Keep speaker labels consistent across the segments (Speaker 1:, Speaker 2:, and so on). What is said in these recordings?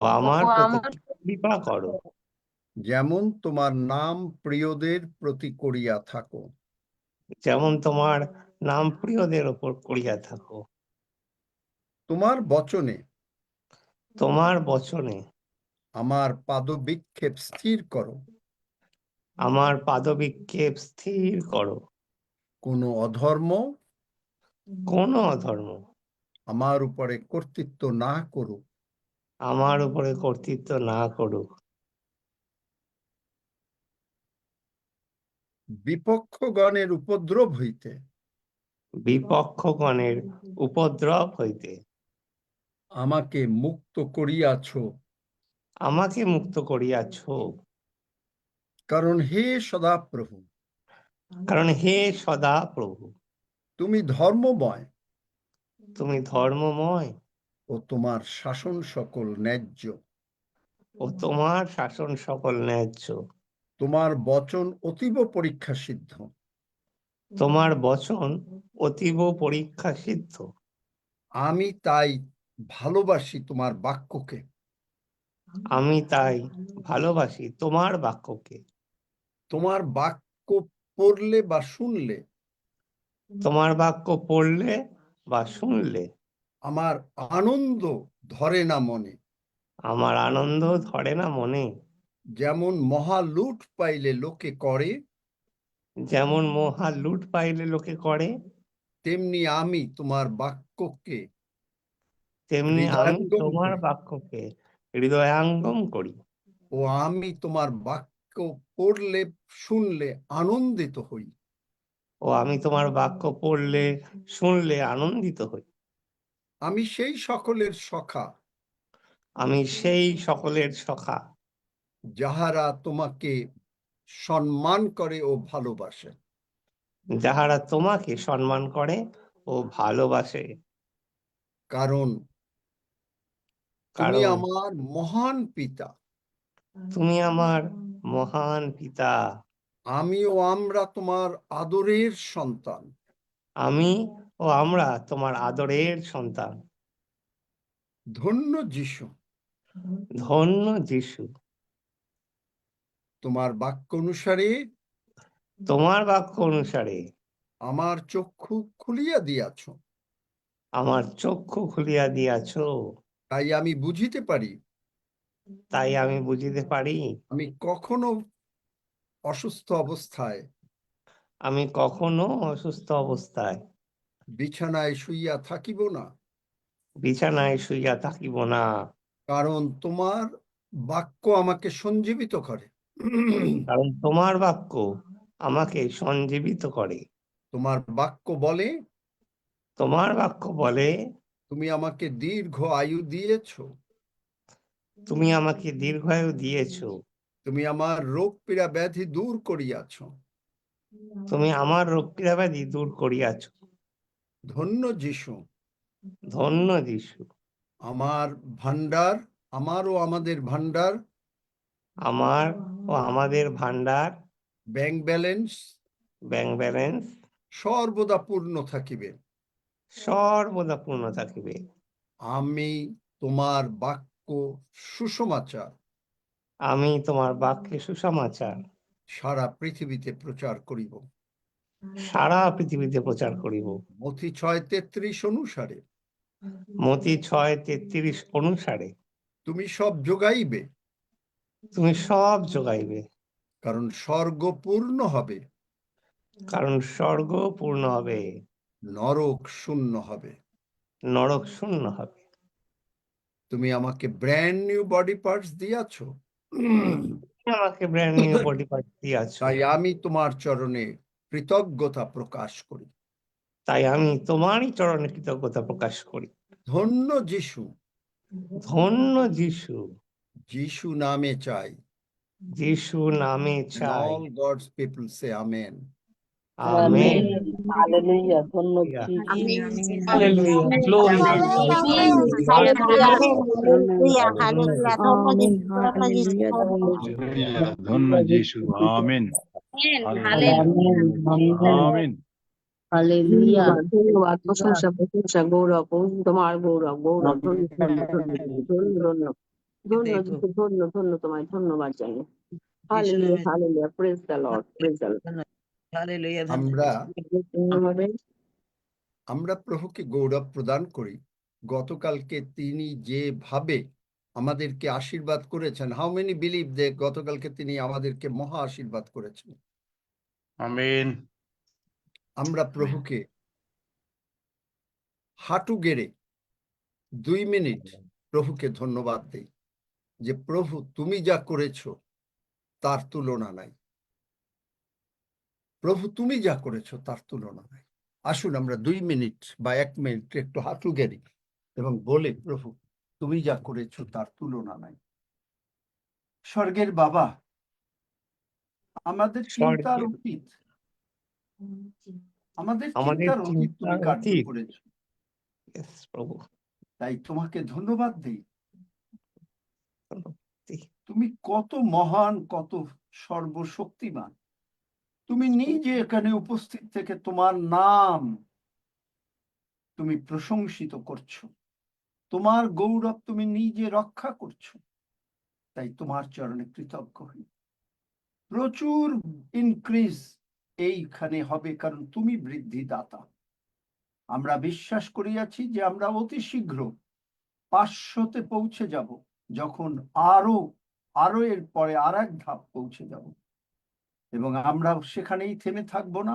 Speaker 1: আমার
Speaker 2: ও
Speaker 1: প্রতি
Speaker 2: আমার
Speaker 1: কৃপা করো,
Speaker 3: যেমন তোমার নাম প্রিয়দের প্রতি করিয়া থাকো।
Speaker 1: যেমন তোমার নাম প্রিয়দের ওপর করিয়া থাকো।
Speaker 3: তোমার বচনে
Speaker 1: তোমার বচনে
Speaker 3: আমার পাদবিক্ষেপ স্থির করো।
Speaker 1: আমার পাদবিক্ষেপ স্থির করো।
Speaker 3: কোনো অধর্ম
Speaker 1: কোন অধর্ম
Speaker 3: আমার উপরে কর্তৃত্ব না করুক।
Speaker 1: আমার উপরে কর্তৃত্ব না করুক।
Speaker 3: বিপক্ষগণের উপদ্রব হইতে
Speaker 1: বিপক্ষগণের উপদ্রব হইতে
Speaker 3: আমাকে মুক্ত করিয়াছ।
Speaker 1: আমাকে মুক্ত করিয়াছ।
Speaker 3: কারণ হে সদাপ্রভু,
Speaker 1: কারণ হে সদা প্রভু,
Speaker 3: তুমি ধর্মময়
Speaker 1: তুমি ধর্মময়
Speaker 3: ও তোমার শাসন সকল ন্যায্য।
Speaker 1: ও তোমার শাসন সকল ন্যায্য।
Speaker 3: তোমার বচন অতীব পরীক্ষা সিদ্ধ।
Speaker 1: তোমার বচন অতীব পরীক্ষা সিদ্ধ।
Speaker 3: আমি তাই ভালোবাসি তোমার বাক্যকে।
Speaker 1: আমি তাই ভালোবাসি তোমার বাক্যকে।
Speaker 3: তোমার বাক্য পড়লে বা শুনলে
Speaker 1: তোমার বাক্য পড়লে বা শুনলে
Speaker 3: আমার আনন্দ ধরে না মনে।
Speaker 1: আমার আনন্দ ধরে না মনে।
Speaker 3: যেমন মহা লুট পাইলে লোকে করে,
Speaker 1: যেমন মহা লুট পাইলে লোকে করে,
Speaker 3: তেমনি আমি তোমার বাক্যকে
Speaker 1: তেমনি আমি
Speaker 3: হৃদয়ঙ্গম
Speaker 1: তোমার
Speaker 3: করি।
Speaker 1: বাক্যকে হৃদয়াঙ্গম করি।
Speaker 3: ও আমি তোমার বাক্য পড়লে শুনলে আনন্দিত হই।
Speaker 1: ও আমি তোমার বাক্য পড়লে শুনলে আনন্দিত হই।
Speaker 3: আমি সেই সকলের সখা
Speaker 1: আমি সেই সকলের সখা
Speaker 3: যাহারা তোমাকে সম্মান করে ও ভালোবাসে।
Speaker 1: যাহারা তোমাকে সম্মান করে ও ভালোবাসে।
Speaker 3: কারণ তুমি
Speaker 1: কারণ
Speaker 3: আমার মহান পিতা।
Speaker 1: তুমি আমার মহান পিতা।
Speaker 3: আমি ও আমরা তোমার আদরের সন্তান।
Speaker 1: আমি ও আমরা তোমার আদরের সন্তান।
Speaker 3: ধন্য যিশু,
Speaker 1: ধন্য যিশু,
Speaker 3: তোমার বাক্য অনুসারে
Speaker 1: তোমার বাক্য অনুসারে
Speaker 3: আমার চক্ষু খুলিয়া দিয়াছ।
Speaker 1: আমার চক্ষু খুলিয়া দিয়াছ।
Speaker 3: তাই আমি বুঝিতে পারি,
Speaker 1: তাই আমি বুঝিতে পারি,
Speaker 3: আমি কখনো অসুস্থ অবস্থায়
Speaker 1: আমি কখনো অসুস্থ অবস্থায়
Speaker 3: বিছানায় শুইয়া থাকিব না।
Speaker 1: বিছানায় শুইয়া থাকিব না।
Speaker 3: কারণ তোমার বাক্য আমাকে সঞ্জীবিত করে।
Speaker 1: কারণ তোমার বাক্য আমাকে সঞ্জীবিত করে।
Speaker 3: তোমার বাক্য বলে,
Speaker 1: তোমার বাক্য বলে,
Speaker 3: তুমি আমাকে দীর্ঘ আয়ু দিয়েছ।
Speaker 1: তুমি আমাকে দীর্ঘায়ু দিয়েছ।
Speaker 3: তুমি আমার রোগ পীড়া ব্যাধি দূর করিয়াছ।
Speaker 1: তুমি আমার রোগ পীড়া ব্যাধি দূর করিয়াছ।
Speaker 3: ধন্য যিশু,
Speaker 1: ধন্য যিশু,
Speaker 3: আমার ভান্ডার, আমার ও আমাদের ভান্ডার,
Speaker 1: আমার ও আমাদের ভান্ডার,
Speaker 3: ব্যাংক ব্যালেন্স
Speaker 1: ব্যাংক ব্যালেন্স
Speaker 3: সর্বদা পূর্ণ থাকিবে।
Speaker 1: সর্বদা পূর্ণ থাকিবে।
Speaker 3: আমি তোমার বাক্য সুসমাচার
Speaker 1: আমি তোমার বাক্যে সুসমাচার
Speaker 3: সারা পৃথিবীতে প্রচার করিব।
Speaker 1: সারা পৃথিবীতে প্রচার করিব।
Speaker 3: মথি 6:33 অনুসারে
Speaker 1: মতি 6:33 অনুসারে
Speaker 3: তুমি সব যোগাইবে,
Speaker 1: তুমি সব যোগাইবে।
Speaker 3: কারণ স্বর্গ পূর্ণ হবে,
Speaker 1: কারণ স্বর্গ পূর্ণ হবে,
Speaker 3: নরক শূন্য হবে।
Speaker 1: নরক শূন্য হবে।
Speaker 3: তুমি আমাকে ব্র্যান্ড নিউ বডি পার্টস দিয়াছ।
Speaker 1: আমাকে ব্র্যান্ড নিউ বডি পার্ট দিয়াছ।
Speaker 3: তাই আমি তোমার চরণে কৃতজ্ঞতা প্রকাশ করি।
Speaker 1: তাই আমি তোমারই চরণে কৃতজ্ঞতা প্রকাশ করি।
Speaker 3: ধন্য যিশু,
Speaker 1: ধন্য যিশু,
Speaker 3: যিশু নামে চাই।
Speaker 1: যিশু নামে
Speaker 3: And
Speaker 1: চাই।
Speaker 3: all God's people say amen.
Speaker 1: Amen.
Speaker 2: Hallelujah, ধন্য
Speaker 4: Amen.
Speaker 1: Hallelujah. Glory to God.
Speaker 4: Hallelujah.
Speaker 2: Hallelujah.
Speaker 4: Hallelujah.
Speaker 2: Amen.
Speaker 4: Hallelujah.
Speaker 5: ধন্য যিশু আমেন
Speaker 4: Hallelujah.
Speaker 5: Amen
Speaker 2: hallelujah. ধন্যবাদ, প্রশংসা, প্রশংসা, গৌরব, তোমার গৌরব, গৌরব, ধন্য, ধন্য, ধন্য, ধন্য, ধন্য। ধন্য যিশু, ধন্য ধন্য তোমায় ধন্যবাদ জানাই। Hallelujah hallelujah, praise the Lord, praise the Lord.
Speaker 6: Hallelujah
Speaker 3: আমরা
Speaker 2: হবে
Speaker 3: আমরা প্রভুকে গৌরব প্রদান করি। গতকালকে তিনি যেভাবে আমাদেরকে আশীর্বাদ করেছেন, হাউ মেনি বিলিভ যে গতকালকে তিনি আমাদেরকে মহা আশীর্বাদ করেছেন।
Speaker 5: আমিন।
Speaker 3: আমরা প্রভুকে হাঁটু গেড়ে 2 মিনিট প্রভুকে ধন্যবাদ দেই যে প্রভু তুমি যা করেছো তার তুলনা নাই। প্রভু তুমি যা করেছো তার তুলনা নাই। আসুন আমরা 2 মিনিট বা 1 মিনিট একটু হাঁটু গেড়ে এবং বলে, প্রভু তুমি যা করেছো তার তুলনা নাই। স্বর্গের বাবা, আমাদের চিন্তার অতীত, আমাদের চিন্তার অতীত তুমি কার্য করেছো।
Speaker 1: Yes, প্রভু
Speaker 3: তাই তোমাকে ধন্যবাদ দিই।
Speaker 1: ধন্যবাদ।
Speaker 3: তুমি কত মহান, কত সর্বশক্তিমান। তুমি নিজে এখানে উপস্থিত থেকে তোমার নাম তুমি প্রশংসিত করছো, তোমার গৌরব তুমি নিজে রক্ষা করছো। তাই তোমার চরণে কৃতজ্ঞ হই। প্রচুর ইনক্রিজ এইখানে হবে, কারণ তুমি বৃদ্ধিদাতা। আমরা বিশ্বাস করিয়াছি যে আমরা অতি শীঘ্র 500-তে পৌঁছে যাব, যখন আরো এর পরে আর এক ধাপ পৌঁছে যাব। এবং আমরা সেখানেই থেমে থাকবো না,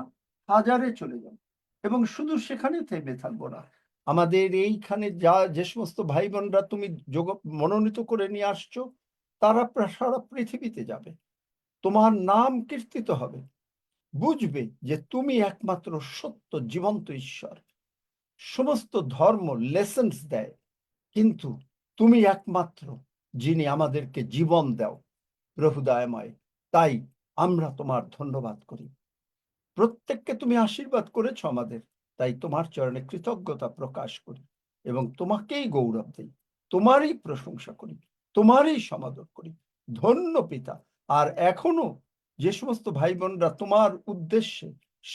Speaker 3: 1000-এ চলে যাব। এবং শুধু সেখানে থেমে থাকবো না, আমাদের এইখানে যে সমস্ত ভাই বোনরা তুমি মনোনীত করে নিয়ে আসছো, তারা সারা পৃথিবীতে যাবে, তোমার নাম কীর্তিত হবে, বুঝবে যে তুমি একমাত্র সত্য জীবন্ত ঈশ্বর। সমস্ত ধর্ম লেসন্স দেয়, কিন্তু তুমি একমাত্র যিনি আমাদেরকে জীবন দাও, প্রভু দয়াময়। তাই আমরা তোমার ধন্যবাদ করি। প্রত্যেককে তুমি আশীর্বাদ করেছো আমাদের, তাই তোমার চরণে কৃতজ্ঞতা প্রকাশ করি এবং তোমাকেই গৌরব দিই, তোমারই প্রশংসা করি, তোমারই সমাদর করি। ধন্য পিতা। আর এখনো যে সমস্ত ভাই বোনরা তোমার উদ্দেশ্যে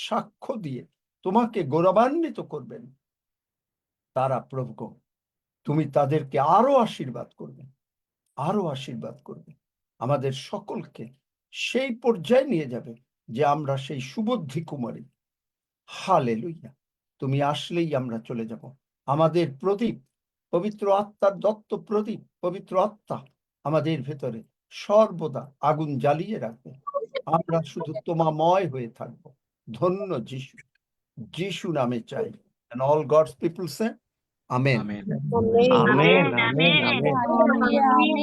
Speaker 3: সাক্ষ্য দিয়ে তোমাকে গৌরবান্বিত করবেন, তারা প্রভু তুমি তাদেরকে আরো আশীর্বাদ করবে, আরো আশীর্বাদ করবে। আমাদের সকলকে সেই পর্যায়ে নিয়ে যাবে যে আমরা সেই সুবুদ্ধি কুমারী। হালেলুয়া। তুমি আসলেই আমরা চলে যাব। আমাদের প্রদীপ, পবিত্র আত্মার দত্ত প্রদীপ, পবিত্র আত্মা আমাদের ভেতরে সর্বদা আগুন জ্বালিয়ে রাখবে। আমরা শুধু তোমাময় হয়ে থাকবো। ধন্য যিশু, যিশু নামে চাই। And all God's people say, Amen.
Speaker 1: Amen
Speaker 4: Amen.
Speaker 1: Amen
Speaker 4: Amen.
Speaker 1: Amen.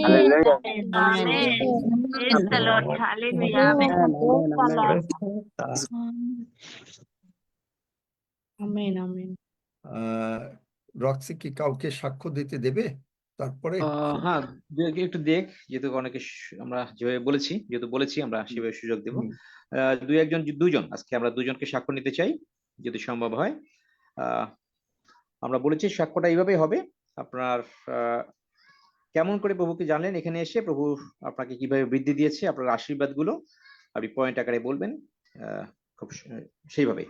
Speaker 4: Hallelujah. Amen. Praise the Lord. Hallelujah. Amen. Praise the Lord. Amen. Amen.
Speaker 3: Roxie কি কাউকে সাক্ষ্য দিতে দেবে? তারপরে
Speaker 7: হ্যাঁ, একটু দেখ, যেহেতু অনেকে আমরা যেভাবে বলেছি আমরা সেভাবে সুযোগ দেব। দুইজন আজকে আমরা দুজনকে সাক্ষ্য নিতে চাই, যদি সম্ভব হয়। আমরা বলেছি সাক্ষ্যটা এইভাবেই হবে। আপনার কেমন করে প্রভুকে জানলেন, এখানে এসে প্রভু আপনাকে কিভাবে বৃদ্ধি দিয়েছে, আপনার আশীর্বাদ গুলো আপনি পয়েন্ট আকারে বলবেন। খুব সেইভাবে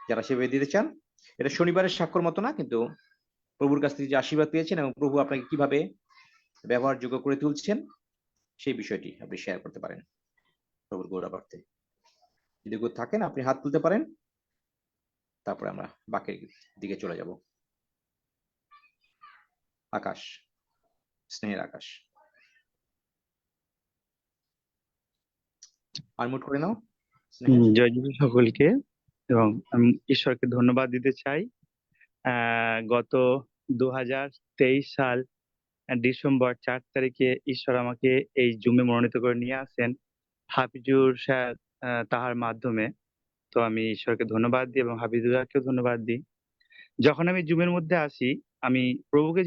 Speaker 7: যারা সেভাবে দিতে চান, এটা শনিবারের সাক্ষ্যর মতো না, কিন্তু প্রভুর কাছ থেকে যে আশীর্বাদ পেয়েছেন এবং প্রভু আপনাকে কিভাবে ব্যবহারযোগ্য করে তুলছেন, সেই বিষয়টি আপনি শেয়ার করতে পারেন প্রভুর গৌরবার্থে। যদি কেউ থাকেন আপনি হাত তুলতে পারেন, তারপরে আমরা বাকির দিকে চলে যাব। আকাশ, স্নেহের আকাশ, আনমিউট করে নাও।
Speaker 8: জয় যিশু সকলকে, এবং আমি ঈশ্বরকে ধন্যবাদ দিতে চাই। গত 2023 সাল ডিসেম্বর 4 তারিখে ঈশ্বর আমাকে এই জুমে মনোনীত করে নিয়ে আসেন হাফিজুর স্যার তাহার মাধ্যমে। তো আমি ঈশ্বরকে ধন্যবাদ দিই এবং হাফিজুরকেও ধন্যবাদ দিই। যখন আমি জুমের মধ্যে আসি, আমি প্রভুকে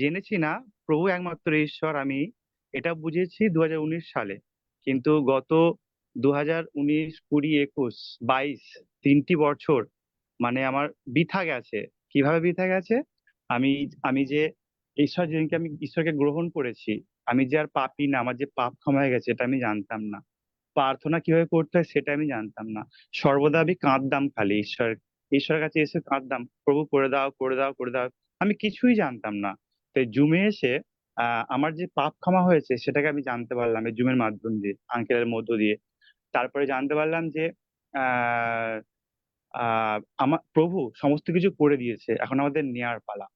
Speaker 8: জেনেছি না, প্রভু একমাত্র ঈশ্বর। আমি এটা বুঝেছি 2019 সালে, কিন্তু গত 2019, 20, 21, 22 3টি বছর আমার বৃথা গেছে। কিভাবে বৃথা গেছে? আমি যে যেদিনকে আমি ঈশ্বরকে গ্রহণ করেছি, আমি যে আর পাপী না, আমার যে পাপ ক্ষমা হয়ে গেছে, এটা আমি জানতাম না। প্রার্থনা কিভাবে করতে হয় সেটা আমি জানতাম না। সর্বদা আমি কাঁদতাম, খালি ঈশ্বরের কাছে এসে কাঁদতাম, প্রভু করে দাও, করে দাও, করে দাও। আমি কিছুই জানতাম না। তাই জুমে এসে আমার যে পাপ ক্ষমা হয়েছে সেটাকে আমি জানতে পারলাম এই জুমের মাধ্যম দিয়ে, আঙ্কেলের মধ্য দিয়ে। তারপরে জানতে পারলাম যে আহ আমার প্রভু সমস্ত কিছু করে দিয়েছে, এখন আমাদের নেয়ার পালা,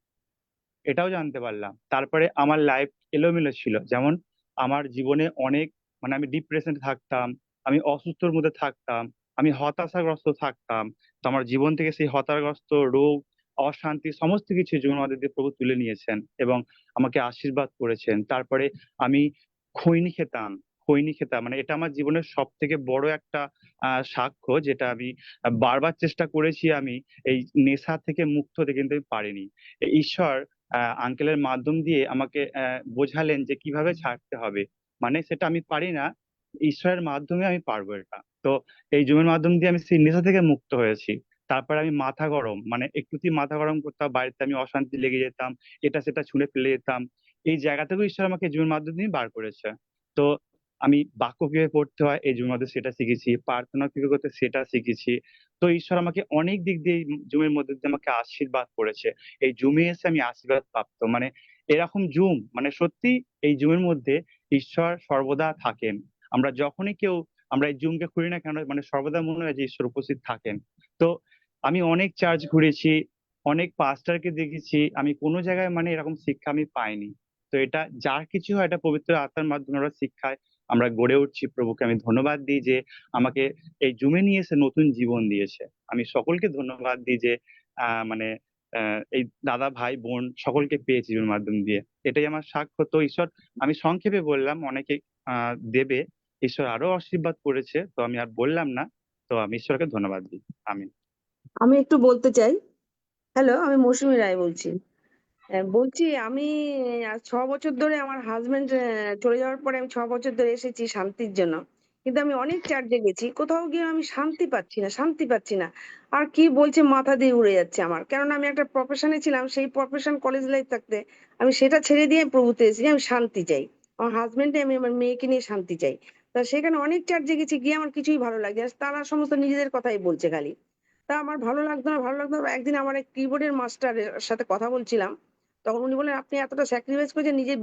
Speaker 8: এটাও জানতে পারলাম। তারপরে আমার লাইফ এলোমেলো ছিল, যেমন আমার জীবনে অনেক, মানে আমি ডিপ্রেশনে থাকতাম, আমি অসুস্থর মধ্যে থাকতাম, আমি হতাশাগ্রস্ত থাকতাম। তো আমার জীবন থেকে সেই হতাশাগ্রস্ত, রোগ, অশান্তি সমস্ত কিছু জীবন আমাদের দিয়ে প্রভু তুলে নিয়েছেন এবং আমাকে আশীর্বাদ করেছেন। তারপরে আমি খৈনি খেতাম, খৈনি খেতাম, মানে এটা আমার জীবনের সব থেকে বড় একটা সাক্ষ্য, যেটা আমি বারবার চেষ্টা করেছি আমি এই নেশা থেকে মুক্ত হতে, কিন্তু আমি পারিনি। এই ঈশ্বর আঙ্কেলের মাধ্যম দিয়ে আমাকে বোঝালেন যে কিভাবে ছাড়তে হবে, মানে সেটা আমি পারি না, ঈশ্বরের মাধ্যমে আমি পারবো এটা। তো এই জুমের মাধ্যম দিয়ে আমি সেই নেশা থেকে মুক্ত হয়েছি। তারপরে আমি মাথা গরম, মানে একটুতেই মাথা গরম করতাম, বাড়িতে আমি অশান্তি লেগে যেতাম, এটা সেটা ছুঁড়ে ফেলে যেতাম, এই জায়গা থেকেও ঈশ্বর আমাকে এই জুমের মাধ্যম দিয়ে বার করেছে। তো আমি বাক্য কিভাবে পড়তে হয় এই জুমের মধ্যে সেটা শিখেছি, প্রার্থনা কিভাবে করতে সেটা শিখেছি। তো ঈশ্বর আমাকে অনেক দিক দিয়ে এই জুমের মধ্যে দিয়ে আমাকে আশীর্বাদ করেছে। এই জুমে এসে আমি আশীর্বাদ প্রাপ্ত, মানে এরকম জুম, মানে সত্যি এই জুমের মধ্যে ঈশ্বর সর্বদা থাকেন। আমরা যখনই আমরা এই জুমকে খুলি না কেন, মানে সর্বদা মনে হয় যে ঈশ্বর উপস্থিত থাকেন। তো আমি অনেক চার্চ ঘুরেছি, অনেক পাস্টারকে দেখেছি, আমি কোনো জায়গায় মানে এরকম শিক্ষা আমি পাইনি। তো এটা যার কিছু হয় এটা পবিত্র আত্মার মাধ্যমে আমরা শিক্ষায় আমরা গড়ে উঠছি। প্রভুকে আমি ধন্যবাদ দিই যে আমাকে এই জুমে নিয়ে এসে নতুন জীবন দিয়েছে। আমি সকলকে ধন্যবাদ দিই যে মানে এই দাদা ভাই বোন সকলকে পেয়েছি জুমের মাধ্যম দিয়ে, এটাই আমার সাক্ষ্য। তো ঈশ্বর, আমি সংক্ষেপে বললাম, অনেকে দেবে, ঈশ্বর আরো আশীর্বাদ করেছে, তো আমি আর বললাম না। তো আমি ঈশ্বরকে ধন্যবাদ দিই। আমিন।
Speaker 2: আমি একটু বলতে চাই। হ্যালো, আমি মৌসুমী রায় বলছি। বলছি আমি 6 বছর ধরে আমার হাজবেন্ড চলে যাওয়ার পরে আমি 6 বছর ধরে এসেছি শান্তির জন্য। কিন্তু আমি অনেক চার্চে গেছি, কোথাও গিয়ে আমি শান্তি পাচ্ছি না, শান্তি পাচ্ছি না। আর কি বলছে, মাথা দিয়ে উড়ে যাচ্ছে আমার, কেননা আমি একটা প্রফেশনে ছিলাম, সেই প্রফেশন কলেজ লাইফ থাকতে আমি সেটা ছেড়ে দিয়ে প্রভুতে এসেছি। আমি শান্তি চাই, আমার হাজবেন্ডে, আমি আমার মেয়েকে নিয়ে শান্তি চাই। তা সেখানে অনেক চার্চে গেছি, গিয়ে আমার কিছুই ভালো লাগে না, তারা সমস্ত নিজেদের কথাই বলছে খালি। তা আমার ভালো লাগতো না, ভালো লাগতো না। একদিন আমার এক কিবোর্ডের মাস্টারের সাথে কথা বলছিলাম, তখন উনি বললেন, আপনি এতটা স্যাক্রিফাইস করেছেন, নিজের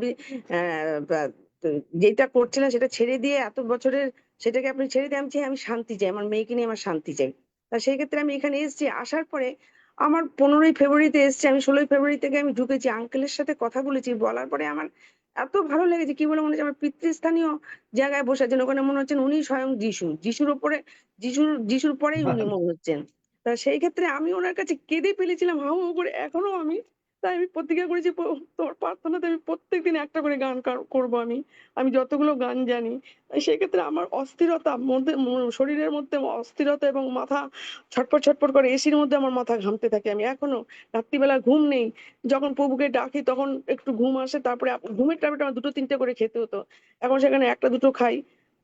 Speaker 2: যেটা করছিলেন সেটা ছেড়ে দিয়ে, এত বছরের সেটাকে আপনি ছেড়ে দিয়ে, আমি চাই, আমি শান্তি চাই, আমার মেয়েকে নিয়ে আমার শান্তি চাই। তা সেই ক্ষেত্রে আমি এখানে এসেছি। আসার পরে আমার 15ই ফেব্রুয়ারিতে এসেছি, আমি 16ই ফেব্রুয়ারি থেকে আমি ঢুকেছি, আঙ্কেলের সাথে কথা বলেছি, বলার পরে আমার এত ভালো লেগেছে, কি বলে, মনে হচ্ছে আমার পিতৃস্থানীয় জায়গায় বসে আছেন, ওখানে মনে হচ্ছেন উনি স্বয়ং যিশু, যিশুর উপরে, যিশুর পরেই উনি মনে হচ্ছেন। তা সেই ক্ষেত্রে আমি ওনার কাছে কেঁদে ফেলেছিলাম হাউ হাউ করে, এখনো আমি, তাই আমি প্রতিজ্ঞা করেছি, তোমার প্রার্থনাতে আমি প্রত্যেকদিন একটা করে গান করবো। আমি যতগুলো গান জানি। সেক্ষেত্রে আমার অস্থিরতা মধ্যে, শরীরের মধ্যে অস্থিরতা এবং মাথা ছটপট ছটপট করে, এসির মধ্যে আমার মাথা ঘামতে থাকে। আমি এখনো রাত্রিবেলা ঘুম নেই, যখন প্রভুকে ডাকি তখন একটু ঘুম আসে, তারপরে ঘুমের ট্যাবলেট আমার 2-3টে করে খেতে হতো, এখন সেখানে 1-2 খাই।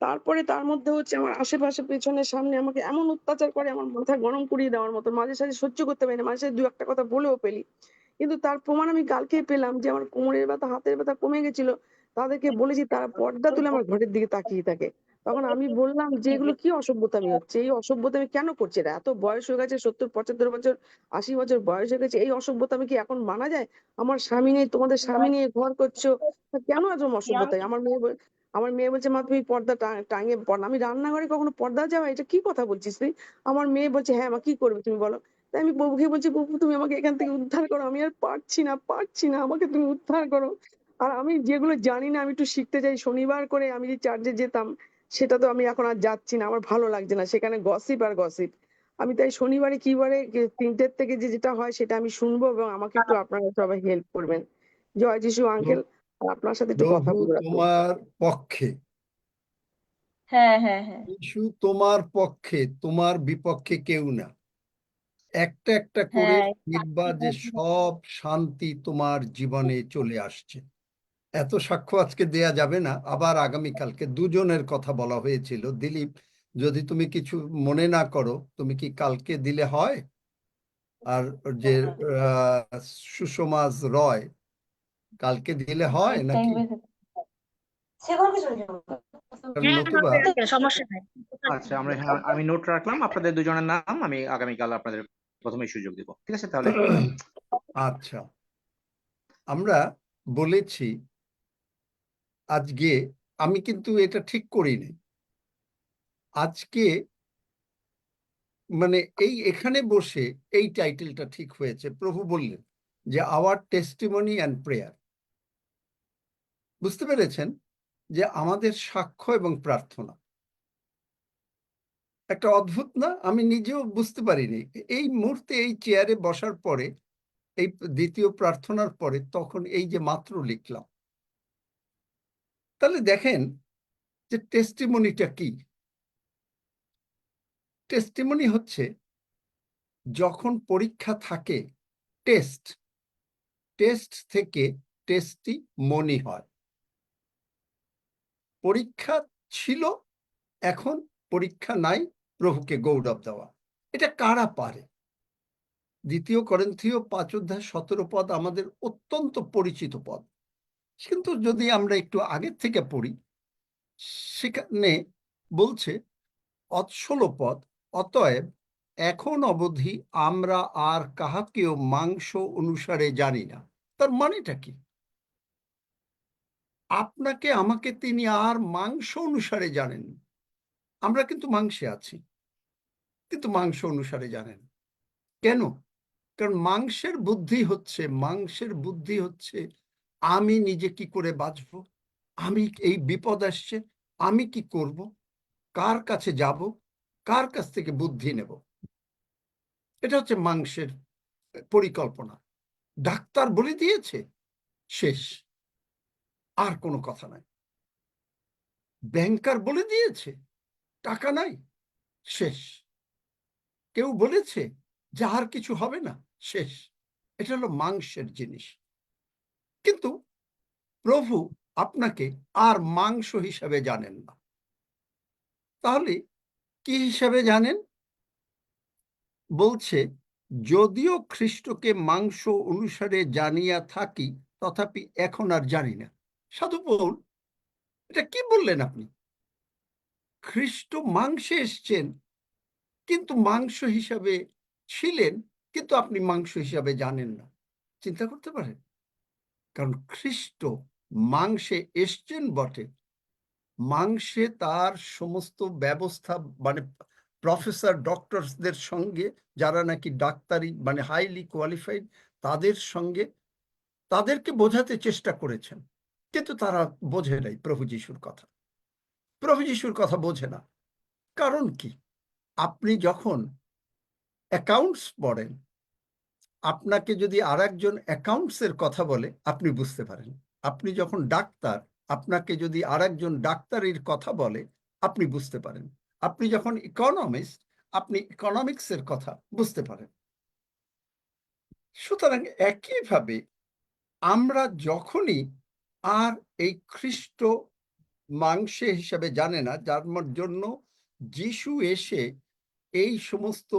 Speaker 2: তারপরে তার মধ্যে হচ্ছে আমার আশেপাশে, পেছনে, সামনে আমাকে এমন অত্যাচার করে, আমার মাথা গরম করিয়ে দেওয়ার মতো, মাঝে সাঝে সহ্য করতে পারি না, মাঝে সাঝে 2-1টা কথা বলেও ফেলি। কিন্তু তার প্রমাণ আমি কালকেই পেলাম যে আমার কোমরের ব্যথা, হাতের ব্যথা কমে গেছিল। তাদেরকে বলেছি, তারা পর্দা তুলে আমার ঘরের দিকে তাকিয়ে থাকে। তখন আমি বললাম যে এগুলো কি অসভ্যতামি হচ্ছে, এই অসভ্যতামি কেন করছে এরা, এত বয়স হয়ে গেছে, 70-75 বছর, 80 বছর বয়স হয়ে গেছে, এই অসভ্যতামি কি এখন মানা যায়? আমার স্বামী নেই, তোমাদের স্বামী নিয়ে ঘর করছো, তা কেন এরকম অসভ্যতামি? আমার মেয়ে বলছে, মা তুমি পর্দা টাঙিয়ে পড়। আমি রান্নাঘরে কখনো পর্দা যাওয়া, এটা কি কথা বলছিস তুই? আমার মেয়ে বলছে, হ্যাঁ মা, কি করবে তুমি বলো। তাই আমি প্রভুকে বলছি, প্রভু তুমি আমাকে এখান থেকে উদ্ধার করো, আমি আর পারছি না, পারছি না, আমাকে তুমি উদ্ধার করো। আর আমি যেগুলো জানি না, আমি একটু শিখতে চাই। শনিবার করে আমি যে চার্চে যেতাম, সেটা তো আমি এখন আর যাচ্ছি না, আমার ভালো লাগছে না, সেখানে গসিপ আর গসিপ। আমি তাই শনিবারে কিবারে 3টের থেকে যেটা হয় সেটা আমি শুনবো, এবং আমাকে একটু আপনারা সবাই হেল্প করবেন। জয় যিশু আঙ্কেল, আপনার সাথে একটু কথা
Speaker 3: প্রভু
Speaker 2: বলে রাখবো।
Speaker 3: তোমার পক্ষে,
Speaker 4: হ্যাঁ হ্যাঁ হ্যাঁ
Speaker 3: যিশু তোমার পক্ষে, তোমার বিপক্ষে কেউ না। একটা একটা করে
Speaker 4: হ্যাঁ
Speaker 3: দেখবা যে সব শান্তি তোমার জীবনে চলে আসছে। এত সাক্ষ্য আজকে দেয়া যাবে না, আবার আগামীকালকে দুজনের কথা বলা হয়েছিল। দিলীপ, যদি তুমি কিছু মনে না করো, তুমি কি কালকে দিলে হয়? আর যে সুষমাজ রয়, কালকে দিলে হয় নাকি? নতুবা
Speaker 4: সমস্যা নাই।
Speaker 7: আচ্ছা, আমি নোট রাখলাম আপনাদের দুজনের নাম, আমি আগামীকাল আপনাদের প্রথমে সুযোগ দিব, ঠিক আছে তাহলে?
Speaker 3: আচ্ছা, আমরা বলেছি আজকে আমি কিন্তু এটা ঠিক করিনি। আজকে মানে এখানে বসে এই টাইটেলটা ঠিক হয়েছে। প্রভু বললেন যে আওয়ার টেস্টিমনি অ্যান্ড প্রেয়ার। বুঝতে পেরেছেন যে আমাদের সাক্ষ্য এবং প্রার্থনা একটা অদ্ভুত না? আমি নিজেও বুঝতে পারিনি। এই মুহূর্তে এই চেয়ারে বসার পরে, এই দ্বিতীয় প্রার্থনার পরে, তখন এই যে মাত্র লিখলাম। তাহলে দেখেন যে টেস্টিমনিটা কি। টেস্টিমনি হচ্ছে যখন পরীক্ষা থাকে, টেস্ট থেকে টেস্টি মনি হয়। পরীক্ষা ছিল, এখন পরীক্ষা নাই, প্রভুকে গৌরব দেওয়া। এটা কারা পারে? 2 করিন্থীয় 5:17 আমাদের অত্যন্ত পরিচিত পদ। কিন্তু যদি আমরা একটু আগের থেকে পড়ি, সেখানে বলছে 16 অতএব এখন অবধি আমরা আর কাহাকেও মাংস অনুসারে জানি না। তার মানেটা কি? আপনাকে আমাকে তিনি আর মাংস অনুসারে জানেন। আমরা কিন্তু মাংসে আছি, কিন্তু মাংস অনুসারে জানেন। কেন? কারণ মাংসের বুদ্ধি হচ্ছে আমি নিজে কি করে বাঁচবো, আমি এই বিপদ আসছে, আমি কি করব, কার কাছে যাব, কার কাছ থেকে বুদ্ধি নেব। এটা হচ্ছে মাংসের পরিকল্পনা। ডাক্তার বলে দিয়েছে, শেষ, আর কোনো কথা নাই। ব্যাংকার বলে দিয়েছে টাকা নাই, শেষ। কেউ বলেছে যে আর কিছু হবে না, শেষ। এটা হলো মাংসের জিনিস। কিন্তু প্রভু আপনাকে আর মাংস হিসাবে জানেন না। তাহলে কি হিসাবে জানেন? বলছে যদিও খ্রিস্টকে মাংস অনুসারে জানিয়া থাকি, তথাপি এখন আর জানি না। সাধু পৌল, এটা কি বললেন আপনি? খ্রিস্ট মাংসে এসছেন, কিন্তু মাংস হিসাবে ছিলেন, কিন্তু আপনি মাংস হিসাবে জানেন না। চিন্তা করতে পারেন? কারণ খ্রিস্ট মাংসে এসছেন বটে, মাংসে তার সমস্ত ব্যবস্থা, মানে প্রফেসর ডক্টরসদের সঙ্গে, যারা নাকি ডাক্তারি মানে হাইলি কোয়ালিফাইড, তাদের সঙ্গে তাদেরকে বোঝাতে চেষ্টা করেছেন, কিন্তু তারা বোঝে নাই প্রভু যিশুর কথা। প্রভু যিশুর কথা বোঝে না। কারণ কি? আপনি যখন অ্যাকাউন্টস পড়েন, আপনাকে যদি আর একজন অ্যাকাউন্টসের কথা বলে, আপনি বুঝতে পারেন। আপনি যখন ডাক্তার, আপনাকে যদি আর একজন ডাক্তারির কথা বলে, আপনি বুঝতে পারেন। আপনি যখন ইকোনমিস্ট, আপনি ইকোনমিক্সের কথা বুঝতে পারেন। সুতরাং একইভাবে আমরা যখনই আর এই খ্রিস্ট মাংসে হিসাবে জানে না, যার জন্য যিশু এসে এই সমস্ত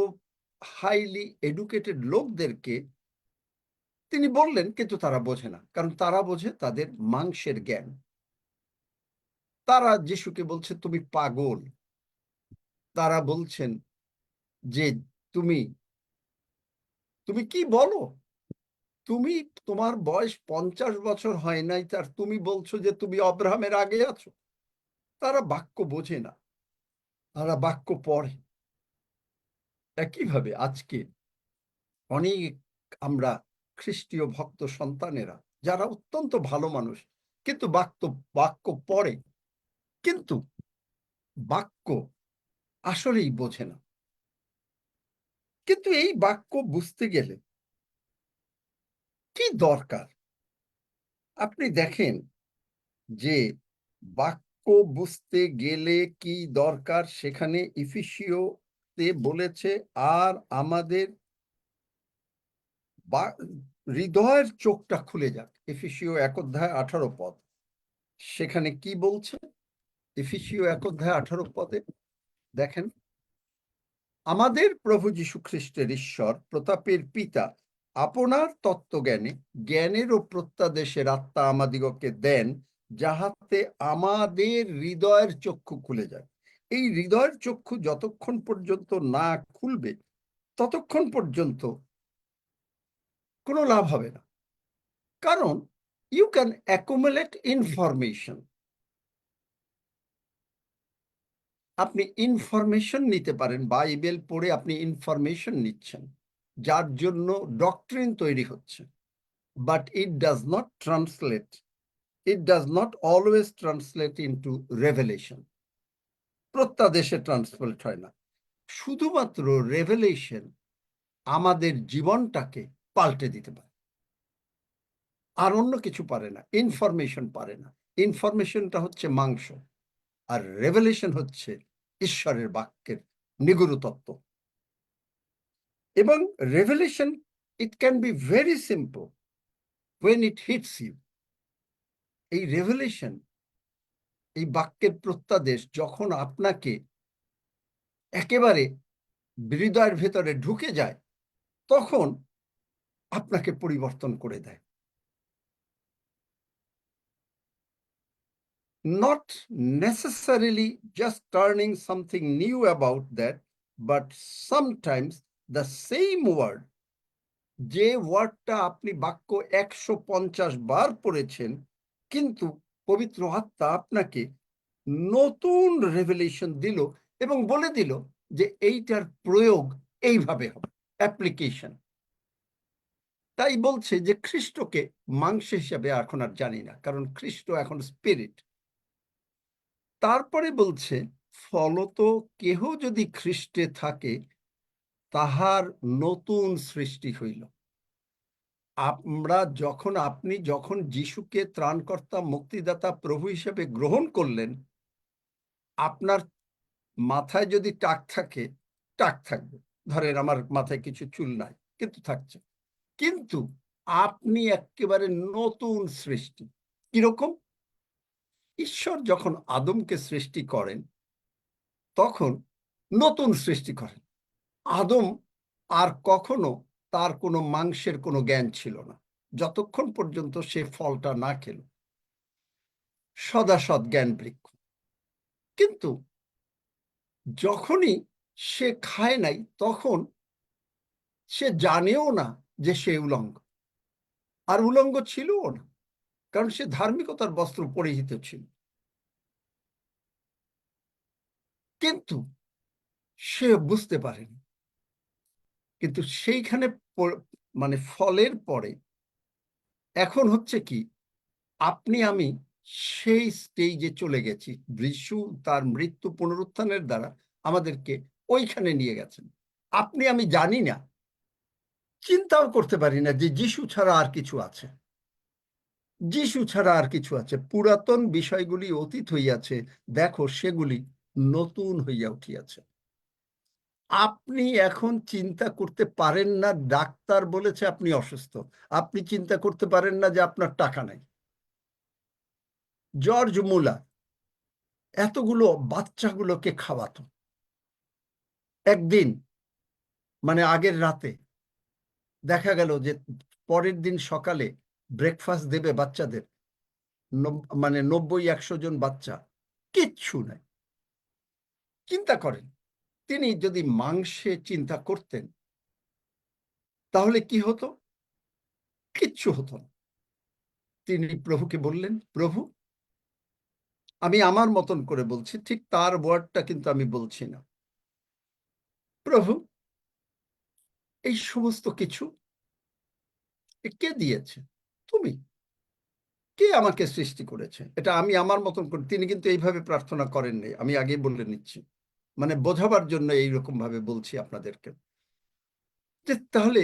Speaker 3: হাইলি এডুকেটেড লোকদেরকে তিনি বললেন, কিন্তু তারা বোঝে না। কারণ তারা বোঝে তাদের মাংসের জ্ঞান। তারা যিশুকে বলছে তুমি পাগল। তারা বলছেন যে তুমি কি বলো? তুমি, তোমার বয়স 50 বছর হয় নাই, তার তুমি বলছো যে তুমি অব্রাহামের আগে আছো। তারা বাক্য বোঝে না, তারা বাক্য পড়ে। একইভাবে আজকে অনেক আমরা খ্রিস্টীয় ভক্ত সন্তানেরা, যারা অত্যন্ত ভালো মানুষ, কিন্তু বাক্য পড়ে, কিন্তু বাক্য আসলেই বোঝে না। কিন্তু এই বাক্য বুঝতে গেলে কি দরকার? আপনি দেখেন যে বাক্য বুঝতে গেলে কি দরকার, সেখানে ইফিসীয়তে বলেছে, আর আমাদের হৃদয়ের চোখটা খুলে যাক। এফেসীয় 1:18 সেখানে কি বলছে? এফেসীয় 1:18 দেখেন, আমাদের প্রভু যীশু খ্রিস্টের ঈশ্বর প্রতাপের পিতা আপনার তত্ত্বজ্ঞানে জ্ঞানের ও প্রত্যাদেশের আত্মা আমাদিগকে দেন, যাহাতে আমাদের হৃদয়ের চক্ষু খুলে যায়। এই হৃদয়ের চক্ষু যতক্ষণ পর্যন্ত না খুলবে, ততক্ষণ পর্যন্ত কোনো লাভ হবে না। কারণ ইউ ক্যান অ্যাকুমুলেট ইনফরমেশন, আপনি ইনফরমেশন নিতে পারেন, বাইবেল পড়ে আপনি ইনফরমেশন নিচ্ছেন, যার জন্য ডক্ট্রিন তৈরি হচ্ছে, but it does not translate, it does not always translate into revelation. প্রত্যাদেশে ট্রান্সলেট হয় না। শুধুমাত্র রেভেলেশন আমাদের জীবনটাকে পাল্টে দিতে পারে, আর অন্য কিছু পারে না। ইনফরমেশন পারে না। ইনফরমেশনটা হচ্ছে মাংস, আর রেভেলেশন হচ্ছে ঈশ্বরের বাক্যের নিগুড় তত্ত্ব। এবং revelation, it can be very simple when it hits you। এই রেভেলেশন, এই বাক্যের প্রত্যাদেশ যখন আপনাকে একেবারে হৃদয়ের ভেতরে ঢুকে যায়, তখন আপনাকে পরিবর্তন করে দেয়। Not necessarily just turning something new about that, but sometimes the same word, যে ওয়ার্ডটা আপনি বাক্য 150 বার পড়েছেন, কিন্তু পবিত্র আত্মা আপনাকে নতুন রেভেলেশন দিল এবং বলে দিল যে এইটার প্রয়োগ এইভাবে হবে, অ্যাপ্লিকেশন। তাই বলছে যে খ্রিস্টকে মাংস হিসাবে এখন আর জানি না, কারণ খ্রিস্ট এখন স্পিরিট। তারপরে বলছে ফলত কেহ যদি খ্রিস্টে থাকে, তাহার নতুন সৃষ্টি হইল। আপনি যখন যিশুকে ত্রাণকর্তা, মুক্তিদাতা, প্রভু হিসেবে গ্রহণ করলেন, আপনার মাথায় যদি টাক থাকে, টাক থাকবে। ধরেন আমার মাথায় কিছু চুল নাই, কিন্তু থাকছে। কিন্তু আপনি একেবারে নতুন সৃষ্টি। কিরকম? ঈশ্বর যখন আদমকে সৃষ্টি করেন, তখন নতুন সৃষ্টি করেন। আদম আর কখনো তার কোনো মাংসের কোনো জ্ঞান ছিল না, যতক্ষণ পর্যন্ত সে ফলটা না খেল, সদাসৎ জ্ঞান বৃক্ষ। কিন্তু যখনই সে খায় নাই, তখন সে জানেও না যে সে উলঙ্গ, আর উলঙ্গ ছিলও না, কারণ সে ধার্মিকতার বস্ত্র পরিহিত ছিল। কিন্তু সে বুঝতে পারেনি। কিন্তু সেইখানে মানে ফলের পরে এখন হচ্ছে কি, আপনি আমি সেই স্টেজে চলে গেছি। যিশু তার মৃত্যু পুনরুত্থানের দ্বারা আমাদেরকে ওইখানে নিয়ে গেছেন। আপনি আমি জানি না, চিন্তাও করতে পারি না যে যিশু ছাড়া আর কিছু আছে, যিশু ছাড়া আর কিছু আছে। পুরাতন বিষয়গুলি অতীত হইয়াছে, দেখো সেগুলি নতুন হইয়া উঠিয়াছে। আপনি এখন চিন্তা করতে পারেন না ডাক্তার বলেছে আপনি অসুস্থ, আপনি চিন্তা করতে পারেন না যে আপনার টাকা নাই। জর্জ মুলার এতগুলো বাচ্চাগুলোকে খাওয়াতো। একদিন মানে আগের রাতে দেখা গেল যে পরের দিন সকালে ব্রেকফাস্ট দেবে বাচ্চাদের, মানে 90-100 জন বাচ্চা, কিচ্ছু নাই। চিন্তা করেন, তিনি যদি মাংসে চিন্তা করতেন তাহলে কি হতো? কিচ্ছু হতো না। তিনি প্রভুকে বললেন, প্রভু আমি আমার মতন করে বলছি, ঠিক তার ওয়ার্ডটা কিন্তু আমি বলছি না। প্রভু এই সমস্ত কিছু কে দিয়েছে? তুমি। কে আমাকে সৃষ্টি করেছে? এটা আমি আমার মতন করে। তিনি কিন্তু এইভাবে প্রার্থনা করেননি, আমি আগেই বলে নিচ্ছি, মানে বোঝাবার জন্য এইরকম ভাবে বলছি আপনাদেরকে। যে তাহলে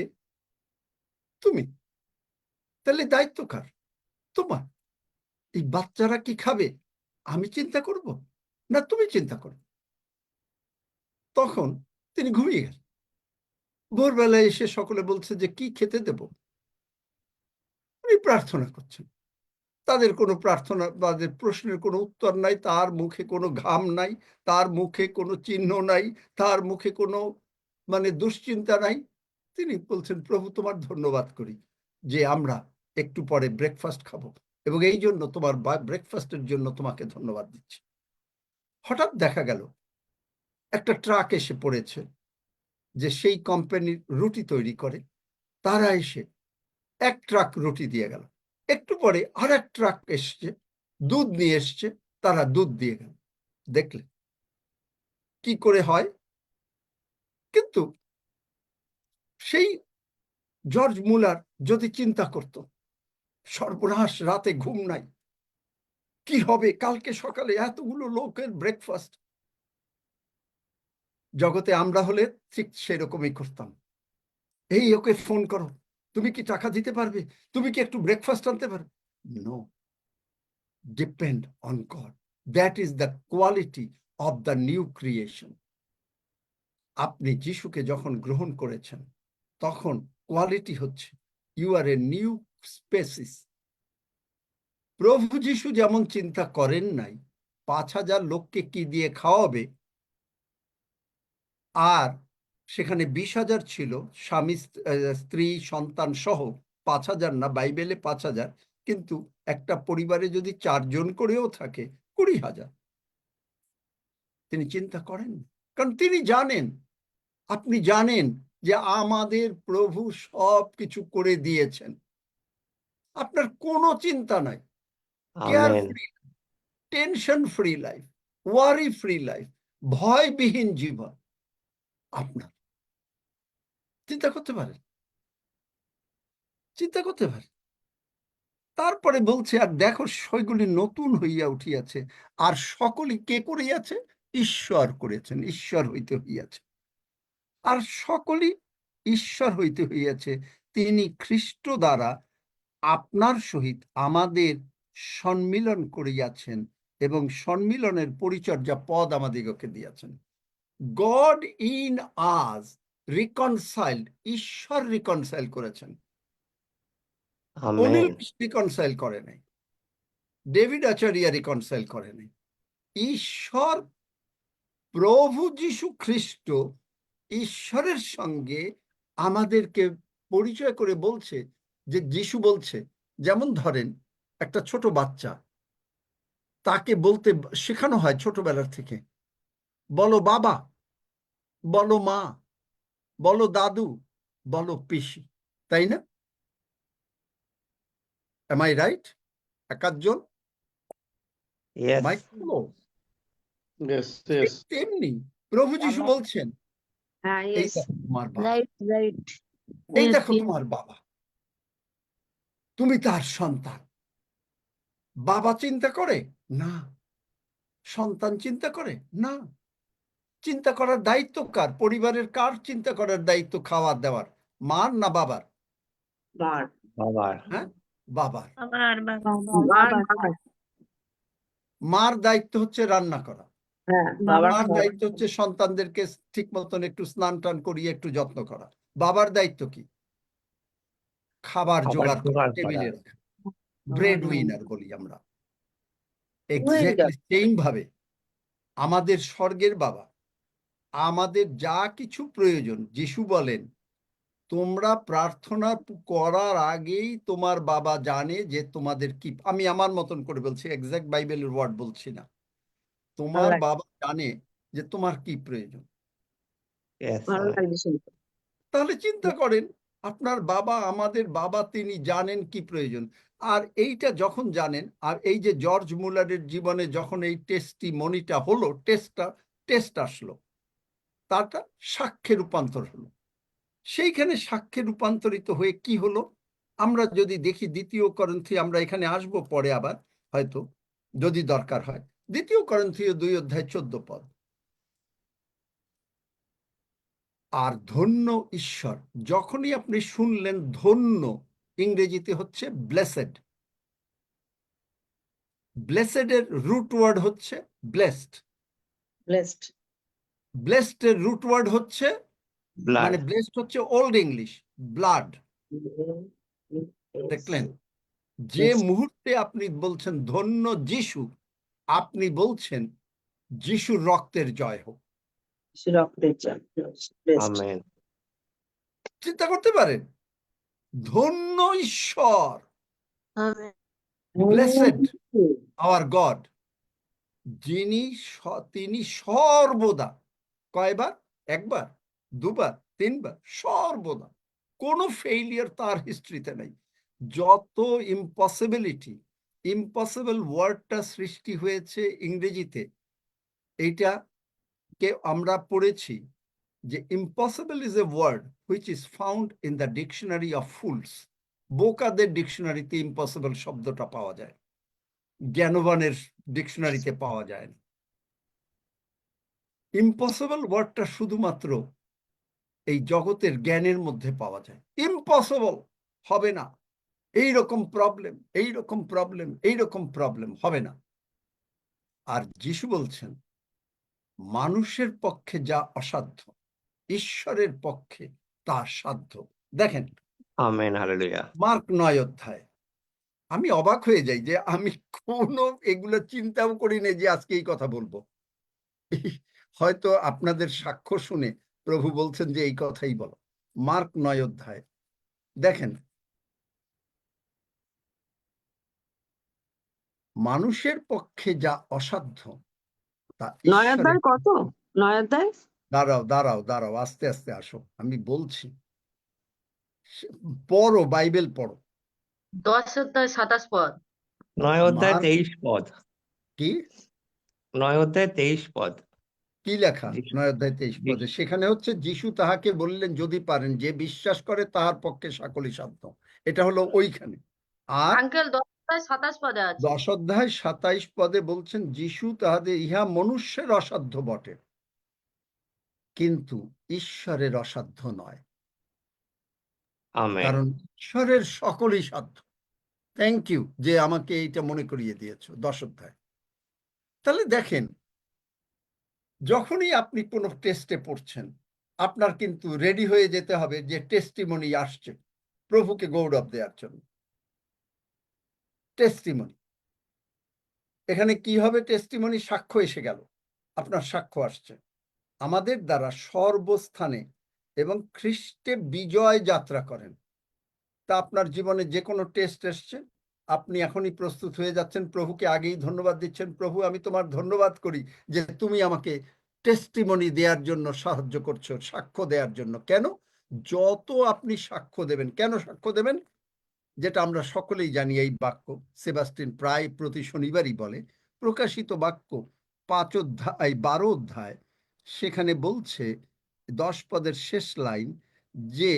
Speaker 3: তুমি, তাহলে দায়িত্ব কার? তোমার। এই বাচ্চারা কি খাবে আমি চিন্তা করব না তুমি চিন্তা করো? তখন তিনি ঘুমিয়ে গেলেন। ভোরবেলায় এসে সকলে বলছে যে কি খেতে দেব? উনি প্রার্থনা করছেন। তাদের কোনো প্রার্থনা, তাদের প্রশ্নের কোনো উত্তর নাই, তার মুখে কোনো ঘাম নাই, তার মুখে কোনো চিহ্ন নাই, তার মুখে কোনো মানে দুশ্চিন্তা নাই। তিনি বলছেন, প্রভু তোমার ধন্যবাদ করি যে আমরা একটু পরে ব্রেকফাস্ট খাবো, এবং এই জন্য তোমার ব্রেকফাস্টের জন্য তোমাকে ধন্যবাদ দিচ্ছি। হঠাৎ দেখা গেল একটা ট্রাক এসে পড়েছে, যে সেই কোম্পানির রুটি তৈরি করে, তারা এসে এক ট্রাক রুটি দিয়ে গেল। একটু পরে আর এক ট্রাক এসছে, দুধ নিয়ে এসছে, তারা দুধ দিয়ে গেল। দেখলে কি করে হয়। কিন্তু সেই জর্জ মুলার যদি চিন্তা করত, সর্বনাশ, রাতে ঘুম নাই, কি হবে কালকে সকালে এতগুলো লোকের ব্রেকফাস্ট। জগতে আমরা হলে ঠিক সেরকমই করতাম। এই ওকে ফোন করো, তুমি কি টাকা দিতে পারবে, তুমি কি একটু ব্রেকফাস্ট আনতে পারবে। No, depend on God, that is the quality of the new creation. আপনি যিশুকে যখন গ্রহণ করেছেন তখন কোয়ালিটি হচ্ছে you are a new species. প্রভু যিশু যেমন চিন্তা করেন নাই 5,000 লোককে কি দিয়ে খাওয়াবে, আর সেখানে 20,000 ছিল, স্বামী স্ত্রী সন্তান সহ, 5,000 না, বাইবেলে 5,000, কিন্তু একটা পরিবারে যদি 4 জন করেও থাকে 20,000। তিনি চিন্তা করেন, কারণ তিনি জানেন, আপনি জানেন যে আমাদের প্রভু সব কিছু করে দিয়েছেন। আপনার কোনো চিন্তা নাই, care
Speaker 1: amen.
Speaker 3: Free, tension free life, worry free life, ভয়বিহীন জীবন আপনার। চিন্তা করতে পারেন, চিন্তা করতে পারেন। তারপরে বলছে, আর দেখো সেগুলি নতুন হইয়া উঠিয়াছে, আর সকলই কে করিয়াছে, ঈশ্বর করেছেন, ঈশ্বর হইতে হইয়াছে। আর সকলই ঈশ্বর হইতে হইয়াছে, তিনি খ্রিস্ট দ্বারা আপনার সহিত আমাদের সম্মিলন করিয়াছেন এবং সম্মিলনের পরিচর্যা পদ আমাদিগকে দিয়াছেন। গড ইন আস রিকনসাইল্ড, ঈশ্বর রিকনসাইল করেছেন। অনিল
Speaker 1: আমেন।
Speaker 3: রিকনসাইল করে নাই, ডেভিড আচারিয়া রিকনসাইল করে নাই। ঈশ্বর, প্রভু যীশু খ্রিস্ট ঈশ্বরের সঙ্গে আমাদেরকে পরিচয় করে বলছে যে, যীশু বলছে, যেমন ধরেন একটা ছোট বাচ্চা, তাকে বলতে শেখানো হয় ছোটবেলার থেকে, বলো বাবা, বলো মা, বলো দাদু, বলো পিসি, তাই না? Am I right? একাধজন
Speaker 1: Yes.
Speaker 3: মাইক হলো।
Speaker 5: Yes,
Speaker 3: ঠিক
Speaker 5: yes.
Speaker 3: তেমনি প্রভু যীশু বলছেন,
Speaker 2: হ্যাঁ,
Speaker 3: এই
Speaker 2: ইয়েস,
Speaker 3: দেখো তোমার বাবা,
Speaker 4: Right, right.
Speaker 3: এই
Speaker 4: Yes,
Speaker 3: দেখো
Speaker 4: yes.
Speaker 3: তোমার বাবা, তুমি তার সন্তান। বাবা চিন্তা করে না, সন্তান চিন্তা করে না। চিন্তা করার দায়িত্ব কার? পরিবারের কার চিন্তা করার দায়িত্ব? খাওয়ার দেওয়ার মার না বাবার?
Speaker 2: বার,
Speaker 1: বাবার।
Speaker 3: হ্যাঁ, বাবার।
Speaker 4: আবার বাবা।
Speaker 2: বার, বার।
Speaker 3: মার দায়িত্ব হচ্ছে রান্না করা,
Speaker 2: হ্যাঁ, বাবার
Speaker 3: মার
Speaker 2: খাওয়া।
Speaker 3: দায়িত্ব হচ্ছে সন্তানদেরকে ঠিক মতন একটু স্নান টান করিয়ে একটু যত্ন করা। বাবার দায়িত্ব কি? খাবার
Speaker 1: খাবার
Speaker 3: জোগাড় করা,
Speaker 1: জোগাড় করা।
Speaker 3: টেবিলে রাখা। ব্রেড উইনার বলি আমরা।
Speaker 2: Winner.
Speaker 3: এক্স্যাক্টলি সেম ভাবে আমাদের স্বর্গের বাবা আমাদের যা কিছু প্রয়োজন, যিশু বলেন, তোমরা প্রার্থনা করার আগেই তোমার বাবা জানে যে তোমাদের কি। আমি আমার মতন করে বলছি, এক্সাক্ট বাইবেলের ওয়ার্ড বলছি না। তোমার
Speaker 2: ভালো
Speaker 3: বাবা জানে যে তোমার কি প্রয়োজন।
Speaker 1: Yes,
Speaker 2: ভালো
Speaker 1: আমেন।
Speaker 2: লাগছে শুনতে।
Speaker 3: তাহলে চিন্তা করেন, আপনার বাবা, আমাদের বাবা, তিনি জানেন কি প্রয়োজন। আর এইটা যখন জানেন, আর এই যে জর্জ মুলারের জীবনে যখন এই টেস্টিমনিটা হলো, টেস্ট আসলো, তারটা সাক্ষ্যে রূপান্তর হলো। সেইখানে সাক্ষ্যে রূপান্তরিত হয়ে কি হলো, আমরা যদি দেখি 2 করিন্থী, আমরা এখানে আসবো পরে আবার হয়তো যদি দরকার হয়, 2 করিন্থীয় 2:14 আর ধন্য ঈশ্বর, যখনই আপনি শুনলেন ধন্য, ইংরেজিতে হচ্ছে ব্লেসেড। ব্লেসেড এর রুট ওয়ার্ড হচ্ছে ব্লেসড।
Speaker 2: ব্লেসড,
Speaker 3: ব্লেসড এর রুট ওয়ার্ড হচ্ছে,
Speaker 1: ব্লাড।
Speaker 3: মানে ব্লেসড হচ্ছে ওল্ড ইংলিশ, ব্লাড। দেখলেন, যে মুহূর্তে আপনি বলছেন ধন্য যিশু, আপনি বলছেন যিশুর রক্তের জয় হোক।
Speaker 2: রক্তের জল, ব্লেসড।
Speaker 1: আমেন।
Speaker 3: চিন্তা করতে পারেন, ধন্য ঈশ্বর,
Speaker 4: Amen.
Speaker 3: ব্লেসেড আওয়ার গড, তিনি সর্বদা, কয়বার? একবার, দুবার, তিনবার, সর্বদা কোনো ফেইলিয়ার তার হিস্ট্রিতে নেই। যত ইম্পসিবিলিটি, ইম্পসিবল ওয়ার্ডটা সৃষ্টি হয়েছে ইংরেজিতে, এইটা কে আমরা পড়েছি যে impossible is a word which is found in the dictionary of fools. বোকাদের ডিকশনারিতে ইম্পসিবল শব্দটা পাওয়া যায়, জ্ঞানবানের ডিকশনারিতে পাওয়া যায় না। ইম্পসিবল ওয়ার্ডটা শুধুমাত্র এই জগতের জ্ঞানের মধ্যে পাওয়া যায়। ইম্পসিবল, হবে না, এইরকম প্রবলেম, এইরকম প্রবলেম, এইরকম প্রবলেম, হবে না। আর যিশু বলছেন মানুষের পক্ষে যা অসাধ্য ঈশ্বরের পক্ষে তা সাধ্য। দেখেন
Speaker 1: আমেন, হালেলুয়া।
Speaker 3: মার্ক 9 অধ্যায়, আমি অবাক হয়ে যাই যে আমি কোনো এগুলো চিন্তাও করি না যে আজকে এই কথা বলবো। হয়তো আপনাদের সাক্ষ্য শুনে প্রভু বলছেন যে এই কথাই বলো। মার্ক 9 অধ্যায় দেখেন, মানুষের পক্ষে যা অসাধ্য তা
Speaker 2: 9
Speaker 3: ঈশ্বরের।
Speaker 2: অধ্যায় কত? 9 অধ্যায়?
Speaker 3: দাঁড়াও দাঁড়াও দাঁড়াও, আস্তে আস্তে আসো, আমি বলছি। পড়ো, বাইবেল পড়ো।
Speaker 4: 10 অধ্যায় 27 পদ।
Speaker 1: 9 অধ্যায়
Speaker 3: মার্ক
Speaker 1: 23 পদ।
Speaker 3: কি
Speaker 1: 9 অধ্যায় 23 পদ।
Speaker 3: কি লেখা?
Speaker 1: যিশু
Speaker 3: 9 অধ্যায় 23 পদে সেখানে হচ্ছে যিশু তাহাকে বললেন, যদি পারেন, যে বিশ্বাস করে তাহার পক্ষে সকলই সাধ্য। এটা হলো ওইখানে। আর
Speaker 4: আঙ্কেল 10 অধ্যায় 27 পদে আছে।
Speaker 3: 10 অধ্যায় 27 পদে বলছেন, যিশু তাহাদের, ইহা মনুষ্যের অসাধ্য বটে, কিন্তু ঈশ্বরের অসাধ্য নয়,
Speaker 1: আমেন।
Speaker 3: কারণ ঈশ্বরের সকলই সাধ্য। থ্যাংক ইউ যে আমাকে এইটা মনে করিয়ে দিয়েছো। 10 অধ্যায়। তাহলে দেখেন, যখনই আপনি কোনো টেস্টে পড়ছেন, আপনার কিন্তু রেডি হয়ে যেতে হবে যে টেস্টিমনি আসছে প্রভুকে গৌরব দেওয়ার জন্য। টেস্টিমনি, এখানে কি হবে? টেস্টিমনি, সাক্ষ্য এসে গেল, আপনার সাক্ষ্য আসছে। আমাদের দ্বারা সর্বস্থানে এবং খ্রিস্টে বিজয় যাত্রা করেন। তা আপনার জীবনে যে কোনো টেস্ট এসছে, আপনি এখনই প্রস্তুত হয়ে যাচ্ছেন, প্রভুকে আগেই ধন্যবাদ দিচ্ছেন, প্রভু আমি তোমার ধন্যবাদ করি যে তুমি আমাকে টেস্টিমনি দেওয়ার জন্য সাহায্য করছো, সাক্ষ্য দেওয়ার জন্য। কেন? যত আপনি সাক্ষ্য দেবেন, কেন সাক্ষ্য দেবেন? যেটা আমরা সকলেই জানি, এই বাক্য সেবাস্টিন প্রায় প্রতি শনিবারই বলে, প্রকাশিত বাক্য 5 অধ্যায় 12 অধ্যায়, সেখানে বলছে 10 পদের শেষ লাইন যে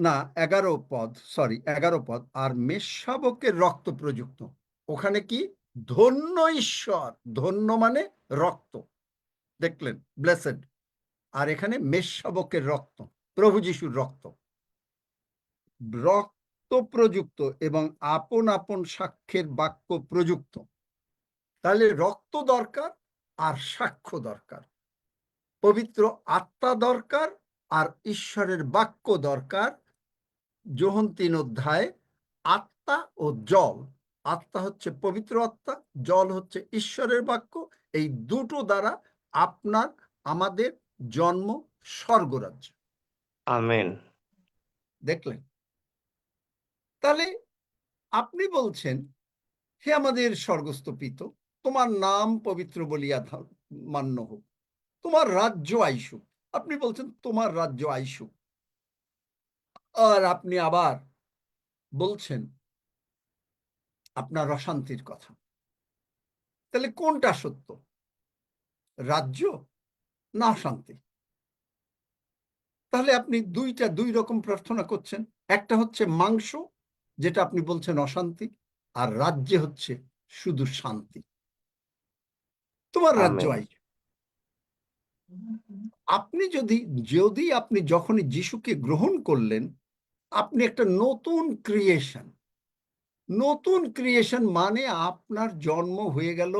Speaker 3: না 11 পদ, সরি 11 পদ, আর মেষশাবকের রক্ত প্রযুক্ত। ওখানে কি? ধন্য ঈশ্বর, ধন্য মানে রক্ত, দেখলেন, ব্লেসেড। আর এখানে মেষশাবকের রক্ত, প্রভু যিশুর রক্ত, রক্ত প্রযুক্ত এবং আপন আপন সাক্ষ্যের বাক্য প্রযুক্ত। তাহলে রক্ত দরকার আর সাক্ষ্য দরকার, পবিত্র আত্মা দরকার আর ঈশ্বরের বাক্য দরকার। যোহন 3 অধ্যায়, আত্মা ও জল, আত্মা হচ্ছে পবিত্র আত্মা, জল হচ্ছে ঈশ্বরের বাক্য। এই দুটো দ্বারা আপনার আমাদের জন্ম স্বর্গরাজ্য।
Speaker 1: আমেন।
Speaker 3: দেখলেন? তাহলে আপনি বলছেন, হে আমাদের স্বর্গস্থ পিতা, তোমার নাম পবিত্র বলিয়া মান্য হোক, তোমার রাজ্য আইসুক। আপনি বলছেন তোমার রাজ্য আইসুক, আর আপনি আবার বলছেন আপনার অশান্তির কথা। তাহলে কোনটা সত্য? রাজ্য না শান্তি? তাহলে আপনি দুই রকম প্রার্থনা করছেন। একটা হচ্ছে মাংস, যেটা আপনি বলছেন অশান্তি, আর রাজ্যে হচ্ছে শুধু শান্তি। তোমার রাজ্য
Speaker 1: আমেন।
Speaker 3: আই। আপনি যদি আপনি যখনই যিশুকে গ্রহণ করলেন, আপনি একটা নতুন ক্রিয়েশন। নতুন ক্রিয়েশন মানে আপনার জন্ম হয়ে গেল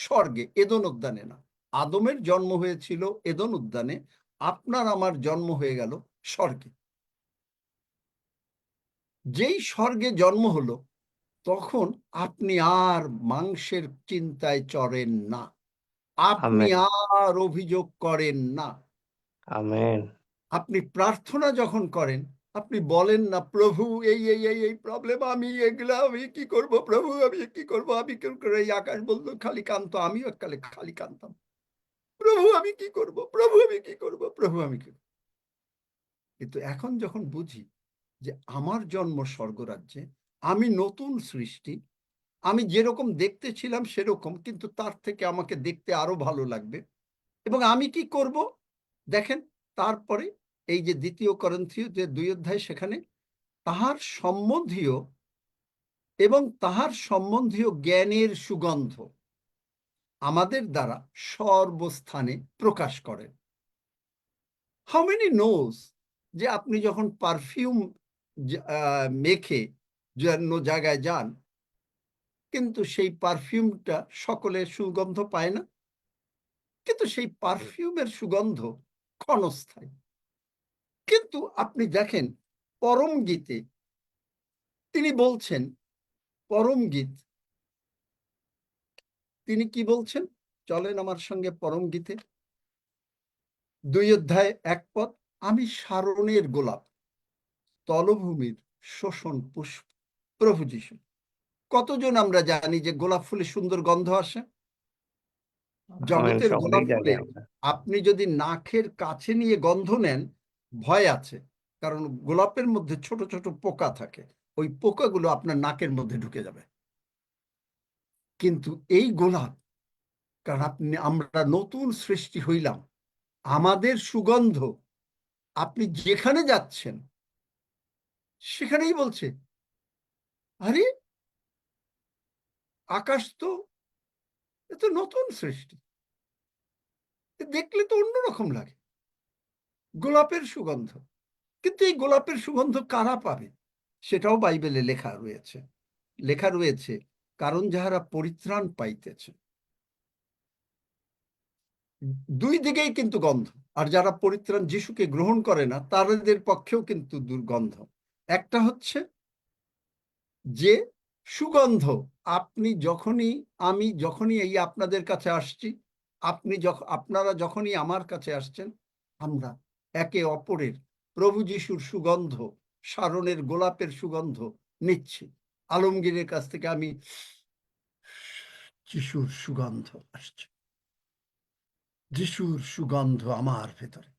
Speaker 3: স্বর্গে, এদন উদ্যানে না। আদমের জন্ম হয়েছিল এদন উদ্যানে, আপনার আমার জন্ম হয়ে গেল স্বর্গে। যেই স্বর্গে জন্ম হলো, তখন আপনি আর মাংসের চিন্তায় চড়েন না, আপনি
Speaker 1: আমেন।
Speaker 3: আর অভিযোগ করেন না।
Speaker 1: আমেন।
Speaker 3: আপনি প্রার্থনা যখন করেন, আপনি বলেন না, প্রভু এই এই এই এই প্রবলেম, আমি এগুলা আমি কি করব প্রভু, আমি কি করব, আমি কি করে। এই আকাশ বলতো খালি কাঁদতো, আমিও এককালে খালি কাঁদতাম, প্রভু আমি কি করব, প্রভু আমি কি করব, প্রভু আমি কি। কিন্তু এখন যখন বুঝি যে আমার জন্ম স্বর্গরাজ্যে, আমি নতুন সৃষ্টি, আমি যেরকম দেখতে ছিলাম সেরকম, কিন্তু তার থেকে আমাকে দেখতে আরো ভালো লাগবে। এবং আমি কি করব দেখেন, তারপরে এই যে 2 করিন্থীয় যে 2 অধ্যায়, সেখানে তাহার সম্বন্ধীয় এবং তাহার সম্বন্ধীয় জ্ঞানের সুগন্ধ আমাদের দ্বারা সর্বস্থানে প্রকাশ করেন। হাউ মেনি নোজ যে আপনি যখন পারফিউম মেখে অন্য জায়গায় যান, কিন্তু সেই পারফিউমটা সকলে সুগন্ধ পায় না, কিন্তু সেই পারফিউমের সুগন্ধ ক্ষণস্থায়ী। কিন্তু আপনি দেখেন পরম গীতে তিনি বলছেন, পরম গীত তিনি কি বলছেন, চলেন আমার সঙ্গে পরম গীতে 2 অধ্যায় 1 পদ। আমি শারোনের গোলাপ, তলভূমির শোষণ পুষ্প। প্রভু যিশু, কতজন আমরা জানি যে গোলাপ ফুলে সুন্দর গন্ধ আসে? জগতের গোলাপ
Speaker 1: সকলেই জানি
Speaker 3: ফুলে
Speaker 1: আমরা।
Speaker 3: আপনি যদি নাকের কাছে নিয়ে গন্ধ নেন, ভয় আছে, কারণ গোলাপের মধ্যে ছোট ছোট পোকা থাকে, ওই পোকাগুলো আপনার নাকের মধ্যে ঢুকে যাবে। কিন্তু এই গোলাপ, কারণ আমরা নতুন সৃষ্টি হইলাম, আমাদের সুগন্ধ আপনি যেখানে যাচ্ছেন সেখানেই বলছে, আরে আকাশ তো এত নতুন সৃষ্টি, দেখলে তো অন্যরকম লাগে, গোলাপের সুগন্ধ। কিন্তু এই গোলাপের সুগন্ধ কারা পাবে? সেটাও বাইবেলে লেখা রয়েছে কারণ যাহারা পরিত্রাণ পাইতেছে। 2 দিকেই কিন্তু গন্ধ। আর যারা পরিত্রাণ যিশুকে গ্রহণ করে না, তাদের পক্ষেও কিন্তু দুর্গন্ধ। একটা হচ্ছে যে সুগন্ধ, আমি যখনই এই আপনাদের কাছে আসছি, আপনারা যখনই আমার কাছে আসছেন, আমরা একে অপরের প্রভু যিশুর সুগন্ধ, শারোনের গোলাপের সুগন্ধ নিচ্ছি। আলমগীরের কাছ থেকে আমি যিশুর সুগন্ধ আসছে, যিশুর সুগন্ধ আমার ভেতরে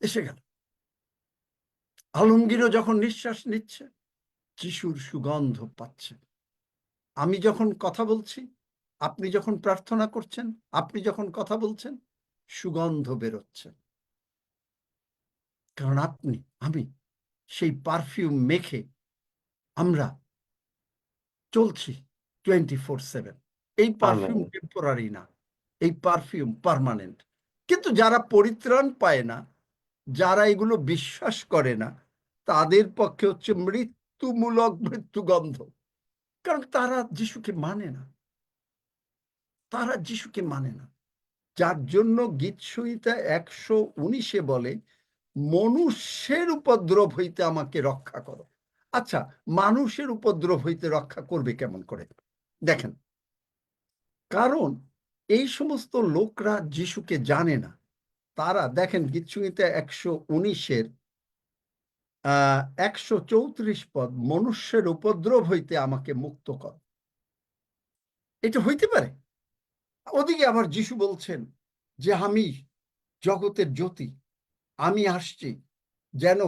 Speaker 3: এসে গেল। আলমগীরও যখন নিঃশ্বাস নিচ্ছে, যিশুর সুগন্ধ পাচ্ছে। আমি যখন কথা বলছি, আপনি যখন প্রার্থনা করছেন, আপনি যখন কথা বলছেন, সুগন্ধ বেরোচ্ছে, কারণ আমি সেই পারফিউম মেখে আমরা চলছি 24/7। এই পারফিউম
Speaker 1: আমেন।
Speaker 3: টেম্পোরারি না, এই পারফিউম পার্মানেন্ট। কিন্তু যারা পরিত্রাণ পায় না, যারা এগুলো বিশ্বাস করে না, তাদের পক্ষে হচ্ছে মৃত্যুগন্ধ, কারণ তারা যিশুকে মানে না, যার জন্য গীতসংহিতা 119 বলে, মনুষ্যের উপদ্রব হইতে আমাকে রক্ষা করো। আচ্ছা, মানুষের উপদ্রব হইতে রক্ষা করবে কেমন করে? দেখেন, কারণ এই সমস্ত লোকরা যিশুকে জানে না। তারা দেখেন গীতসংহিতা 119 134 পদ, মনুষ্যের উপদ্রব হইতে আমাকে মুক্ত কর। এটা হইতে পারে? ওদিকে আবার যিশু বলছেন যে আমি জগতের জ্যোতি, আমি আসছি যেন,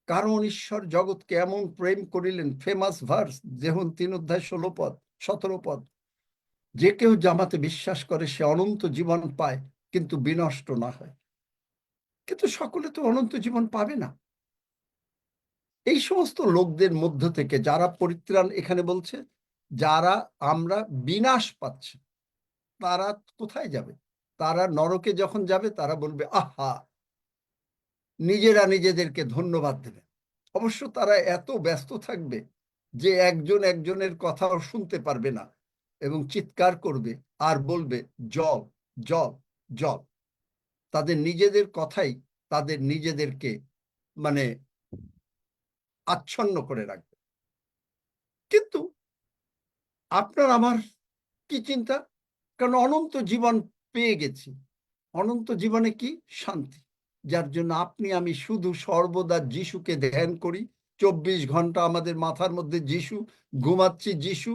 Speaker 3: কারণ ঈশ্বর জগৎকে এমন প্রেম করিলেন, ফেমাস ভার্স, যেমন 3 অধ্যায় 16 পদ 17 পদ, যে কেউ জামাতে বিশ্বাস করে সে অনন্ত জীবন পায়, কিন্তু বিনষ্ট না হয়। কিন্তু সকলে তো অনন্ত জীবন পাবে না। এই সমস্ত লোকদের মধ্য থেকে যারা পরিত্রাণ, এখানে বলছে যারা আমরা বিনাশ পাচ্ছি, তারা কোথায় যাবে? তারা নরকে যখন যাবে, তারা বলবে আহা, নিজেরা নিজেদেরকে ধন্যবাদ দেবে। অবশ্য তারা এত ব্যস্ত থাকবে যে একজন একজনের কথাও শুনতে পারবে না, এবং চিৎকার করবে আর বলবে জল জল জল। তাদের নিজেদের কথাই তাদের নিজেদেরকে মানে আচ্ছন্ন করে রাখবে। কিন্তু আপনার আমার কি চিন্তা? কারণ অনন্ত জীবন পেয়ে গেছি। অনন্ত জীবনে কি? শান্তি। যার জন্য আমি শুধু সর্বদা যিশুকে ধ্যান করি। 24 ঘন্টা আমাদের মাথার মধ্যে যিশু, ঘুমাচ্ছি যিশু,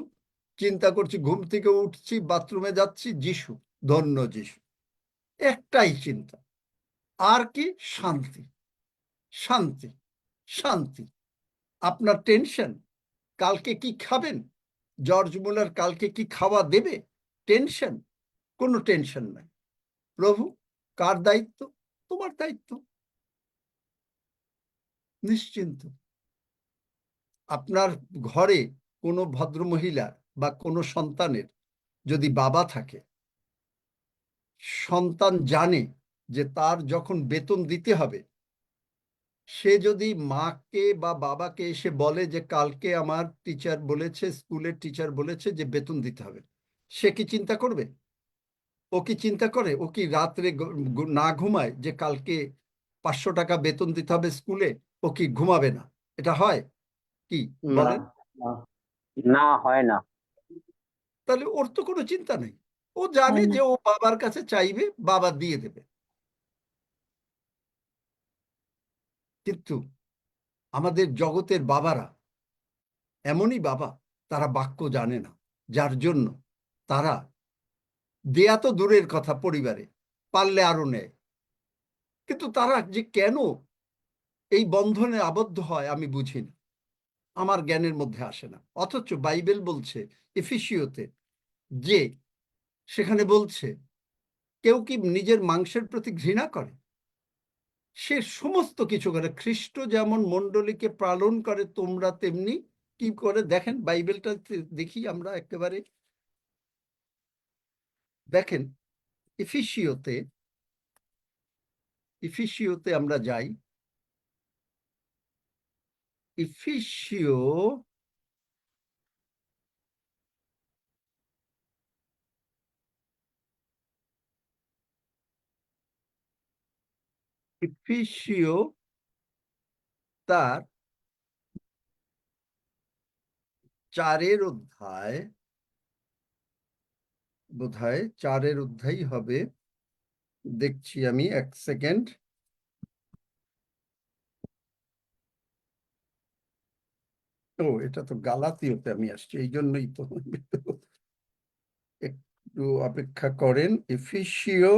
Speaker 3: চিন্তা করছি, ঘুম থেকে উঠছি, বাথরুমে যাচ্ছি, যিশু, ধন্য যিশু। একটাই চিন্তা, আর কি? শান্তি, শান্তি, শান্তি। আপনার টেনশন, কালকে কি খাবেন, জর্জ মুলার কালকে কি খাওয়া দেবে? টেনশন? কোনো টেনশন নাই। প্রভু, কার দায়িত্ব? তোমার দায়িত্ব, নিশ্চিন্ত। আপনার ঘরে কোনো ভদ্রমহিলার বা কোনো সন্তানের যদি বাবা থাকে, সন্তান জানে যে তার যখন বেতন দিতে হবে, সে যদি মাকে বা বাবাকে এসে বলে যে কালকে আমার টিচার বলেছে, স্কুলের টিচার বলেছে যে বেতন দিতে হবে, সে কি চিন্তা করবে? ও কি চিন্তা করে? ও কি রাত্রে না ঘুমায় যে কালকে 500 টাকা বেতন দিতে হবে স্কুলে? ও কি ঘুমাবে না? এটা হয় কি
Speaker 5: না,
Speaker 3: বলেন?
Speaker 5: না হয় না।
Speaker 3: তাহলে ওর তো কোনো চিন্তা নেই। ও জানে যে ও বাবার কাছে চাইবে, বাবা দিয়ে দেবে। কিন্তু আমাদের জগতের বাবারা এমনই বাবা, তারা বাক্য জানে না, যার জন্য তারা দেয়া তো দূরের কথা, পরিবারে পারলে আরো নেয়, কিন্তু তারা যে কেন এই বন্ধনে আবদ্ধ হয় আমি বুঝি না, আমার জ্ঞানের মধ্যে আসে না। অথচ বাইবেল বলছে এফিসিওতে, যে সেখানে বলছে কেউ কি নিজের মাংসের প্রতি ঘৃণা করে? সে সমস্ত কিছু করে। খ্রিস্ট যেমন মণ্ডলীকে পালন করে, তোমরা তেমনি কি করে। দেখেন বাইবেলটা দেখি আমরা একেবারে, দেখেন ইফিসিওতে আমরা যাই। ইফিসিও তার 4 অধ্যায়, বোধহয় 4 অধ্যায় হবে, দেখছি আমি, এক সেকেন্ড। ও, এটা তো গালাতীয়তে আমি আসছি, এই জন্যই তো। একটু অপেক্ষা করেন। এফিসিও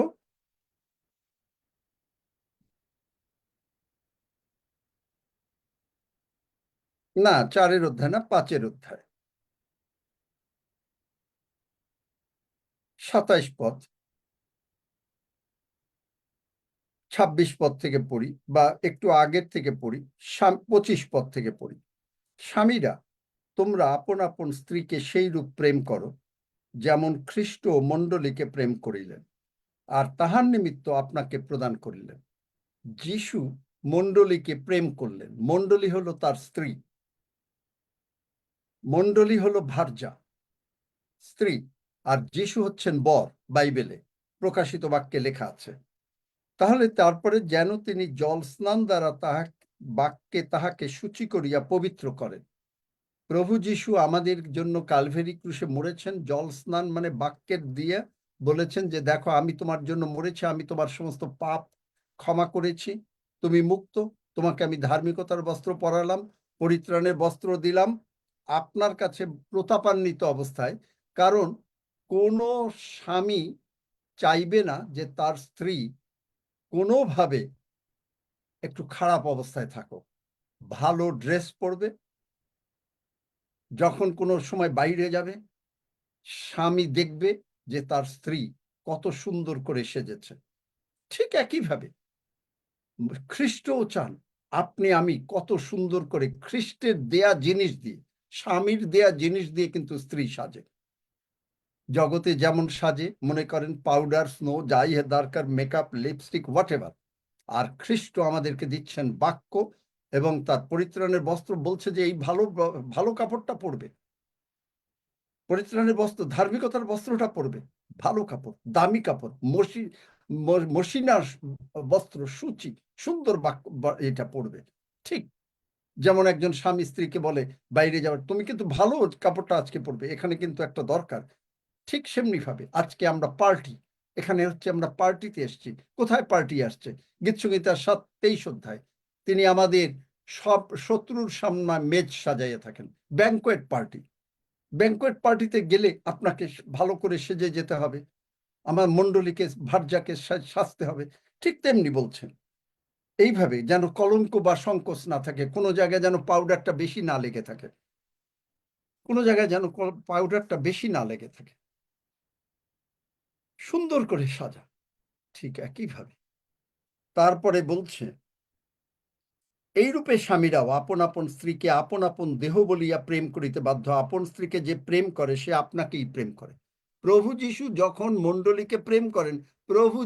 Speaker 3: না, 4 অধ্যায় না, 5 অধ্যায়, 27 পদ, 26 পদ থেকে পড়ি, বা একটু আগের থেকে পড়ি, 25 পদ থেকে পড়ি। স্বামীরা, তোমরা আপন আপন স্ত্রীকে সেই রূপ প্রেম করো, যেমন খ্রিস্ট মণ্ডলীকে প্রেম করিলেন, আর তাহার নিমিত্ত আপনাকে প্রদান করিলেন। যিশু মণ্ডলীকে প্রেম করলেন। মণ্ডলী হলো তার স্ত্রী, মণ্ডলী হলো ভার্যা, স্ত্রী, আর যিশু হচ্ছেন বর, বাইবেলে প্রকাশিত বাক্যে লেখা আছে। তাহলে তারপরে যেন তিনি জল স্নান দ্বারা বাক্যে তাহাকে সূচি করিয়া পবিত্র করেন। প্রভু যিশু আমাদের জন্য কালভেরি ক্রুশে মরেছেন। জল স্নান মানে বাক্যের দিয়ে বলেছেন যে দেখো, আমি তোমার জন্য মরেছি, আমি তোমার সমস্ত পাপ ক্ষমা করেছি, তুমি মুক্ত, তোমাকে আমি ধার্মিকতার বস্ত্র পরালাম, পরিত্রাণের বস্ত্র দিলাম আপনার কাছে প্রতাপান্বিত অবস্থায়। কারণ কোনো স্বামী চাইবে না যে তার স্ত্রী কোনোভাবে একটু খারাপ অবস্থায় থাকো। ভালো ড্রেস পরবে, যখন কোনো সময় বাইরে যাবে স্বামী দেখবে যে তার স্ত্রী কত সুন্দর করে সেজেছে। ঠিক একইভাবে খ্রিস্টও চান আপনি আমি কত সুন্দর করে খ্রিস্টের দেয়া জিনিস দিয়ে, স্বামীর দেয়া জিনিস দিয়ে কিন্তু স্ত্রী সাজে। জগতে যেমন সাজে, মনে করেন পাউডার, স্নো, যাই দরকার, মেকআপ, লিপস্টিক, হোয়াট এভার। আর খ্রিস্ট আমাদেরকে দিচ্ছেন বাক্য এবং তার পরিত্রাণের বস্ত্র। বলছে যে এই ভালো ভালো কাপড়টা পরবে, পরিত্রাণের বস্ত্র, ধার্মিকতার বস্ত্রটা পরবে, ভালো কাপড়, দামি কাপড়, মসিনার বস্ত্র, সূচি, সুন্দর এটা পরবে। ঠিক যেমন একজন স্বামী স্ত্রীকে বলে বাইরে যাওয়ার, তুমি কিন্তু ভালো কাপড়টা আজকে পরবে, এখানে কিন্তু একটা দরকার। ঠিক সেমনি ভাবে আজকে আমরা পার্টি, এখানে হচ্ছে আমরা পার্টিতে এসছি। কোথায় পার্টি আসছে? গীতসংহিতার 23 অধ্যায় তিনি আমাদের সব শত্রুর সামনে মেজ সাজাইয়া থাকেন। ব্যাংকোয়েট পার্টি, ব্যাংকোয়েট পার্টিতে গেলে আপনাকে ভালো করে সেজে যেতে হবে, আমার মণ্ডলীকে ভার্যাকে সাজতে হবে। ঠিক তেমনি বলছেন এইভাবে যেন কলঙ্ক বা সংকোচ না থাকে, কোনো জায়গায় যেন পাউডারটা বেশি না লেগে থাকে। কোনো জায়গায় যেন পাউডারটা বেশি না লেগে থাকে, সুন্দর করে সাজা। ঠিক একইভাবে তারপরে বলছে, এইরূপে স্বামীরাও আপন আপন স্ত্রীকে আপন আপন দেহ বলিয়া প্রেম করিতে বাধ্য। আপন স্ত্রীকে যে প্রেম করে সে আপনাকেই প্রেম করে। প্রভু যিশু যখন মণ্ডলীকে প্রেম করেন, প্রভু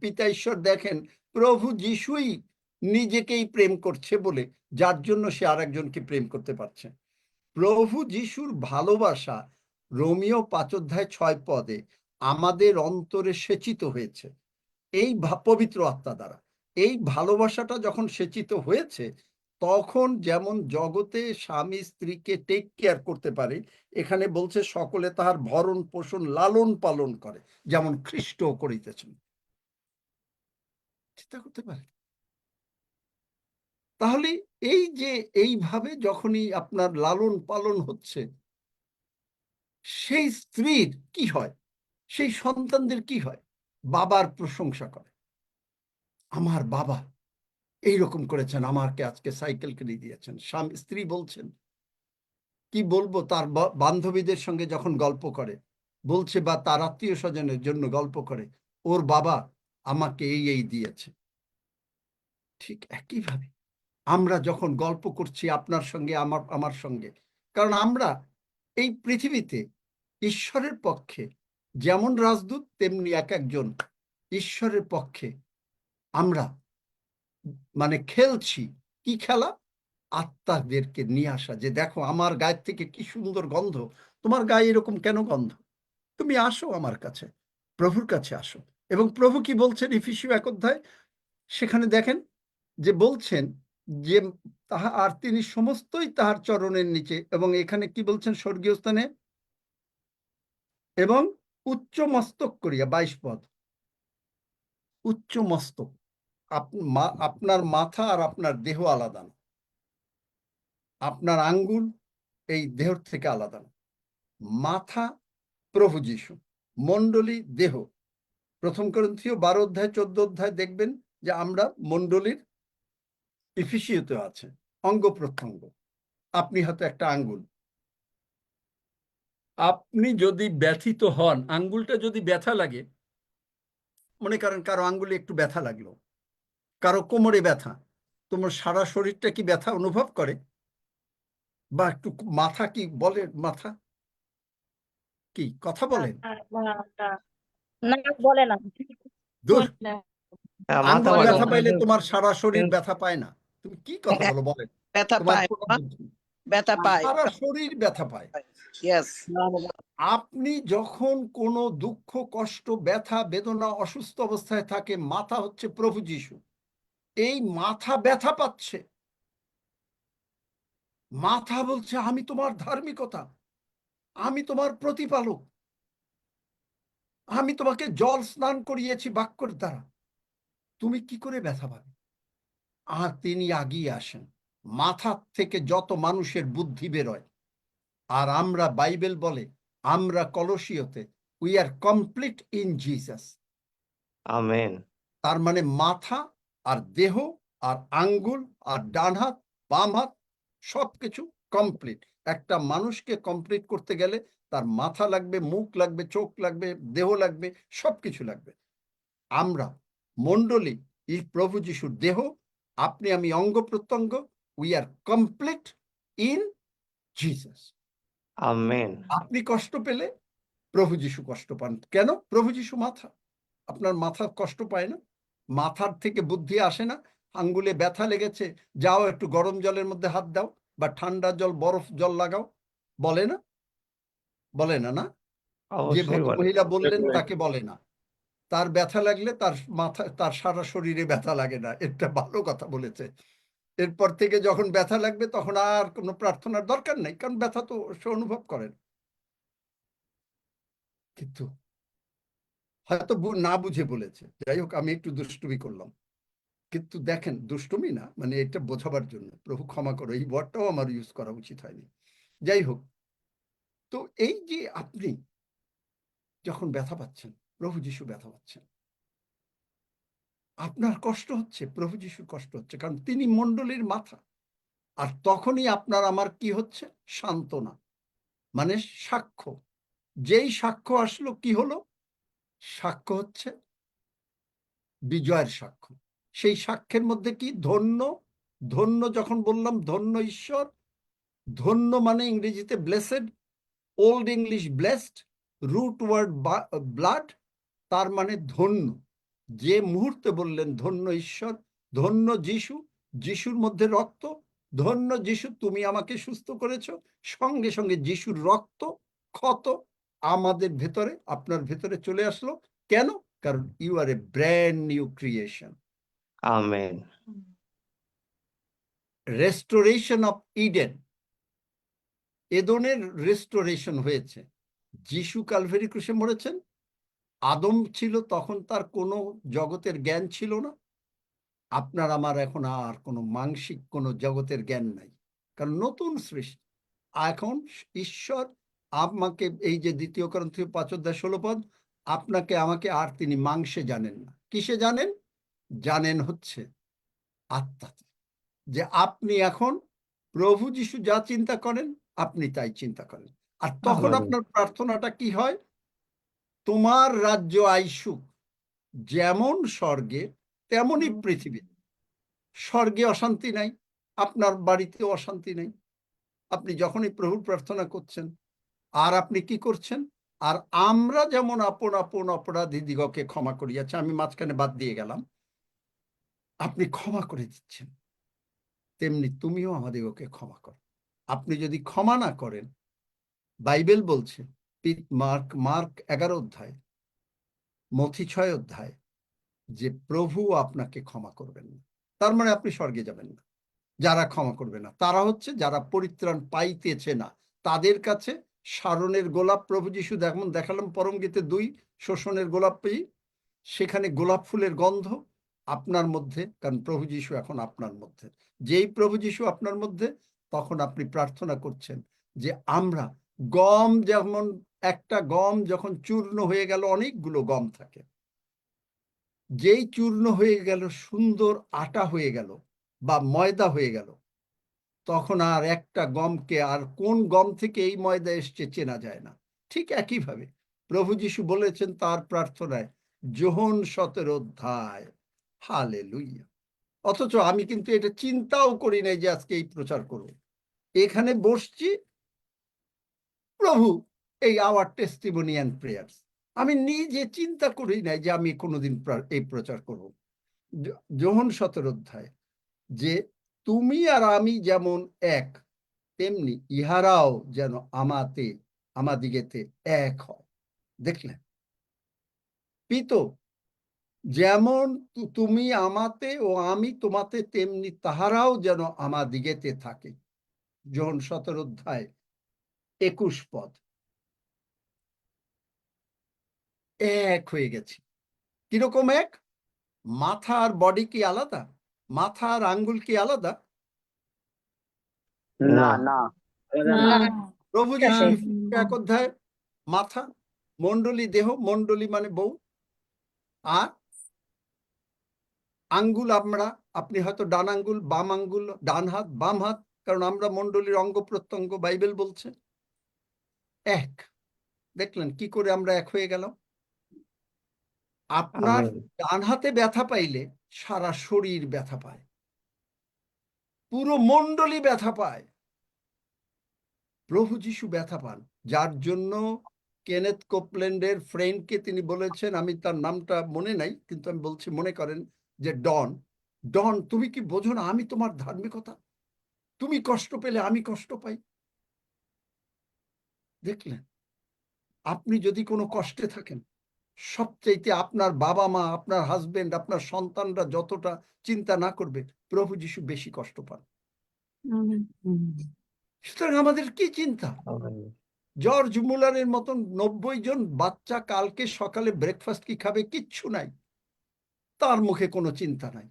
Speaker 3: পিতা ঈশ্বর দেখেন প্রভু যিশুই নিজেকেই প্রেম করছে বলে, যার জন্য সে আরেকজনকে প্রেম করতে পারছে। প্রভু যিশুর ভালোবাসা রোমিও 5:6 আমাদের অন্তরে সেচিত হয়েছে এই পবিত্র আত্মা দ্বারা। এই ভালোবাসাটা যখন সেচিত হয়েছে, তখন যেমন জগতে স্বামী স্ত্রীকে টেক কেয়ার করতে পারে, এখানে বলছে সকলে তাহার ভরণ পোষণ লালন পালন করে, যেমন খ্রিস্ট করিতেছেন। চিন্তা করতে পারে। তাহলে এই যে এইভাবে যখনই আপনার লালন পালন হচ্ছে, সেই স্ত্রীর কি হয়, সেই সন্তানদের কি হয়? বাবার প্রশংসা করে, আমার বাবা এইরকম করেছেন, আমাকে আজকে সাইকেল কিনে দিয়েছেন। স্ত্রী বলছেন, কি বলবো, তার বান্ধবীদের সঙ্গে যখন গল্প করে বলছে, বা তার আত্মীয় স্বজনের জন্য গল্প করে, ওর বাবা আমাকে এই এই দিয়েছে। ঠিক একইভাবে আমরা যখন গল্প করছি আপনার সঙ্গে, আমার সঙ্গে, কারণ আমরা এই পৃথিবীতে ঈশ্বরের পক্ষে যেমন রাজদূত, তেমনি এক একজন ঈশ্বরের পক্ষে আমরা মানে খেলছি। কি খেলা? আত্মাদেরকে নিয়ে আসা, যে দেখো আমার গায়ের থেকে কি সুন্দর গন্ধ, তোমার গায়ে এরকম কেন গন্ধ? তুমি আসো আমার কাছে, প্রভুর কাছে আসো। এবং প্রভু কি বলছেন ইফিসীয় 1 সেখানে দেখেন যে বলছেন যে তাহা আর তিনি সমস্তই তাহার চরণের নিচে, এবং এখানে কি বলছেন স্বর্গীয় স্থানে, এবং উচ্চ মস্তক করিয়া 22 পদ, উচ্চ মস্তক। আপনার মাথা আর আপনার দেহ আলাদা না, আপনার আঙ্গুল এই দেহ থেকে আলাদা না। মাথা প্রভু যীশু, মণ্ডলী দেহ। 1 করিন্থীয় 12:14 দেখবেন যে আমরা মণ্ডলীর, ইফিসীয়তে আছে অঙ্গ প্রত্যঙ্গ। আপনি হয়তো একটা আঙ্গুল, আপনি যদি ব্যথিত হন, আঙ্গুলটা যদি ব্যথা লাগে, মনে করেন কারো আঙ্গুলে একটু ব্যথা লাগলো, কারো কোমরে ব্যথা, তোমার সারা শরীরটা কি ব্যথা অনুভব করে? বা একটু মাথা কি বলে? মাথা কি কথা বলেন?
Speaker 4: না, বলে না।
Speaker 3: দূর,
Speaker 1: মাথা
Speaker 3: আঙ্গুল
Speaker 1: ব্যথা
Speaker 3: ব্যথা পাইলে
Speaker 1: পায়।
Speaker 3: তোমার সারা শরীর ব্যথা পায় না? তুমি কি কথা বলো বলেন?
Speaker 6: ব্যথা
Speaker 3: তোমার
Speaker 6: পায়,
Speaker 3: কোনো বুদ্ধি?
Speaker 6: ব্যথা পায়।
Speaker 3: সারা শরীর ব্যথা পায়।
Speaker 6: ইয়েস।
Speaker 3: আপনি যখন কোনো দুঃখ, কষ্ট, ব্যথা, বেদনা, অসুস্থ অবস্থায় থাকে, মাথা হচ্ছে প্রভু যীশু। এই মাথা ব্যথা পাচ্ছে, মাথা বলছে আমি তোমার ধার্মিকতা, আমি তোমার প্রতিপালক, আমি তোমাকে জল স্নান করিয়েছি বাক্যের দ্বারা, তুমি কি করে ব্যথা পাবে? আর তিনি আগিয়ে আসেন। মাথা থেকে যত মানুষের বুদ্ধি বেরোয়, আর আমরা, বাইবেল বলে, আমরা কলসীয়তে we are complete in Jesus.
Speaker 1: Amen.
Speaker 3: তার মানে মাথা আর দেহ আর আঙ্গুল আর ডান হাত বাম হাত সবকিছু কমপ্লিট। একটা মানুষকে কমপ্লিট করতে গেলে তার মাথা লাগবে, মুখ লাগবে, চোখ লাগবে, দেহ লাগবে, সবকিছু লাগবে। আমরা মণ্ডলী, এই প্রভু যিশুর দেহ, আপনি আমি অঙ্গ প্রত্যঙ্গ, we are complete in Jesus.
Speaker 1: Amen.
Speaker 3: আপনি কষ্ট পেলে প্রভু যিশু কষ্ট পান কেন? প্রভু যিশু মাথা, আপনার মাথা কষ্ট পায় না? মাথার থেকে বুদ্ধি আসে না? আঙ্গুলে ব্যথা লেগেছে, যাও একটু গরম জলের মধ্যে হাত দাও, বা ঠান্ডা জল, বরফ জল লাগাও, বলে না? বলে না? না, যে
Speaker 1: অবশ্যই
Speaker 3: ভদ্র
Speaker 1: বলে।
Speaker 3: মহিলা বললেন তাকে বলে না। তার ব্যথা লাগলে তার মাথা, তার সারা শরীরে ব্যথা লাগে না, এটা ভালো কথা বলেছে। এরপর থেকে যখন ব্যথা লাগবে তখন আর কোনো প্রার্থনার দরকার নেই, কারণ ব্যথা তো সে অনুভব করেন। কিন্তু হয়তো না বুঝে বলেছে, যাই হোক, আমি একটু দুষ্টুমি করলাম। কিন্তু দেখেন, দুষ্টুমি না, মানে এটা বোঝাবার জন্য, প্রভু ক্ষমা করো, এই ওয়ার্ডটাও আমার ইউজ করা উচিত হয়নি। যাই হোক, তো এই যে আপনি যখন ব্যথা পাচ্ছেন, প্রভু যিশু ব্যথা পাচ্ছেন, আপনার কষ্ট হচ্ছে, প্রভু যিশুর কষ্ট হচ্ছে, কারণ তিনি মণ্ডলীর মাথা। আর তখনই আপনার আমার কি হচ্ছে? সান্ত্বনা। মানে সাক্ষ্য। যেই সাক্ষ্য আসলো কি হলো? সাক্ষ্য হচ্ছে বিজয়ের সাক্ষ্য। সেই সাক্ষ্যের মধ্যে কি? ধন্য। ধন্য যখন বললাম, ধন্য ঈশ্বর, ধন্য মানে ইংরেজিতে blessed, old English blessed, root word blood, তার মানে ধন্য। যে মুহূর্তে বললেন ধন্য ঈশ্বর, ধন্য যিশু, যিশুর মধ্যে রক্ত, ধন্য যিশু তুমি আমাকে সুস্থ করেছ, সঙ্গে সঙ্গে যিশুর রক্ত ক্ষত আমাদের ভেতরে, আপনার ভেতরে চলে আসলো। কেন? কারণ you are a brand new creation.
Speaker 1: Amen.
Speaker 3: Restoration of Eden, এদনের রেস্টোরেশন হয়েছে। যিশু কালভারি ক্রুশে মরেছেন। আদম ছিল, তখন তার কোনো জগতের জ্ঞান ছিল না। আপনার আমার এখন আর কোনো মানসিক কোনো জগতের জ্ঞান নাই, কারণ নতুন সৃষ্টি। এখন ঈশ্বর আমাকে, এই যে 2 করন্থীয় 5:16, আপনাকে আমাকে আর তিনি মাংসে জানেন না। কিসে জানেন? জানেন হচ্ছে আত্মাতে। যে আপনি এখন প্রভু যিশু যা চিন্তা করেন আপনি তাই চিন্তা করেন। আর তখন
Speaker 1: আমেন।
Speaker 3: আপনার প্রার্থনাটা কি হয়? তোমার রাজ্য আইসুক, যেমন স্বর্গে তেমনই পৃথিবীতে। স্বর্গে অশান্তি নাই, আপনার বাড়িতেও অশান্তি নাই। আপনি যখনই প্রভুর প্রার্থনা করছেন, আর আপনি কি করছেন? আর আমরা যেমন আপন আপন অপরাধী দিগকে ক্ষমা করিয়াছে, আমি মাঝখানে বাদ দিয়ে গেলাম, আপনি ক্ষমা করে দিচ্ছেন, তেমনি তুমিও আমাদিগকে ক্ষমা করো। আপনি যদি ক্ষমা না করেন, বাইবেল বলছে, মার্ক 11 অধ্যায়, মথি 6 অধ্যায়, যে প্রভু আপনাকে ক্ষমা করবেন না। তার মানে আপনি স্বর্গে যাবেন না। যারা ক্ষমা করবে না তারা হচ্ছে যারা পরিত্রাণ পাইতেছে না, তাদের কাছে শারণের গোলাপ। প্রভু যিশু যেমন দেখালাম পরম গীতে 2, শোষণের গোলাপ পেয়ে, সেখানে গোলাপ ফুলের গন্ধ আপনার মধ্যে, কারণ প্রভু যিশু এখন আপনার মধ্যে। যেই প্রভু যিশু আপনার মধ্যে, তখন আপনি প্রার্থনা করছেন যে আমরা গম, যেমন একটা গম যখন চূর্ণ হয়ে গেল, অনেকগুলো গম থাকে, যেই চূর্ণ হয়ে গেল, সুন্দর আটা হয়ে গেল বা ময়দা হয়ে গেল, তখন আর একটা গমকে আর কোন গম থেকে এই ময়দা এসছে চেনা যায় না। ঠিক একইভাবে প্রভু যিশু বলেছেন তার প্রার্থনায়, যোহন 17 অধ্যায়, হালেলুইয়া। অথচ আমি কিন্তু এটা চিন্তাও করি নাই যে আজকে এই প্রচার করব। এখানে বসছি, প্রভু এই আওয়ার টেস্টিমনি অ্যান্ড প্রেয়ার্স, আমি নিজে চিন্তা করি নাই যে আমি কোনোদিন এই প্রচার করব। যোহন 17 অধ্যায়, যে তুমি আর আমি যেমন এক, তেমনি ইহারাও যেন আমাদিগেতে এক হয়। দেখলেন? পিত, যেমন তুমি আমাতে ও আমি তোমাতে, তেমনি তাহারাও যেন আমাদিগেতে থাকে। যোহন 17 অধ্যায় 21 পদ। এক হয়ে গেছি। কিরকম এক? মাথা আর বডি কি আলাদা? মাথা আর আঙ্গুল কি আলাদা?
Speaker 5: না না না।
Speaker 3: প্রভু যিশু 1 অধ্যায় মাথা, মণ্ডলী দেহ, মণ্ডলী মানে বউ, আর আঙ্গুল আমরা, আপনি হয়তো ডান আঙ্গুল, বাম আঙ্গুল, ডান হাত, বাম হাত, কারণ আমরা মণ্ডলীর অঙ্গ প্রত্যঙ্গ, বাইবেল বলছে এক। দেখলেন কি করে আমরা এক হয়ে গেলাম? আপনার
Speaker 1: আমেন।
Speaker 3: ডান হাতে ব্যথা পাইলে সারা শরীর ব্যথা পায়, পুরো মণ্ডলী ব্যথা পায়। প্রভু যিশু ব্যথা পান, যার জন্য কেনেথ কোপল্যান্ডের ফ্রেন্ডকে তিনি বলেছেন, আমি তার নামটা মনে নাই কিন্তু আমি বলছি মনে করেন, যে ডন, ডন তুমি কি বোঝো না আমি তোমার ধার্মিকতা, তুমি কষ্ট পেলে আমি কষ্ট পাই। দেখলেন? আপনি যদি কোনো কষ্টে থাকেন, সবচাইতে আপনার বাবা মা, আপনার হাজবেন্ড, আপনার সন্তানরা যতটা চিন্তা না করবে, প্রভু যিশু বেশি কষ্ট পান। সুতরাং আমাদের কি চিন্তা?
Speaker 1: আমেন।
Speaker 3: জর্জ মুলারের মতন 90 জন বাচ্চা কালকে সকালে ব্রেকফাস্ট কি খাবে কিচ্ছু নাই, তার মুখে কোনো চিন্তা নাই,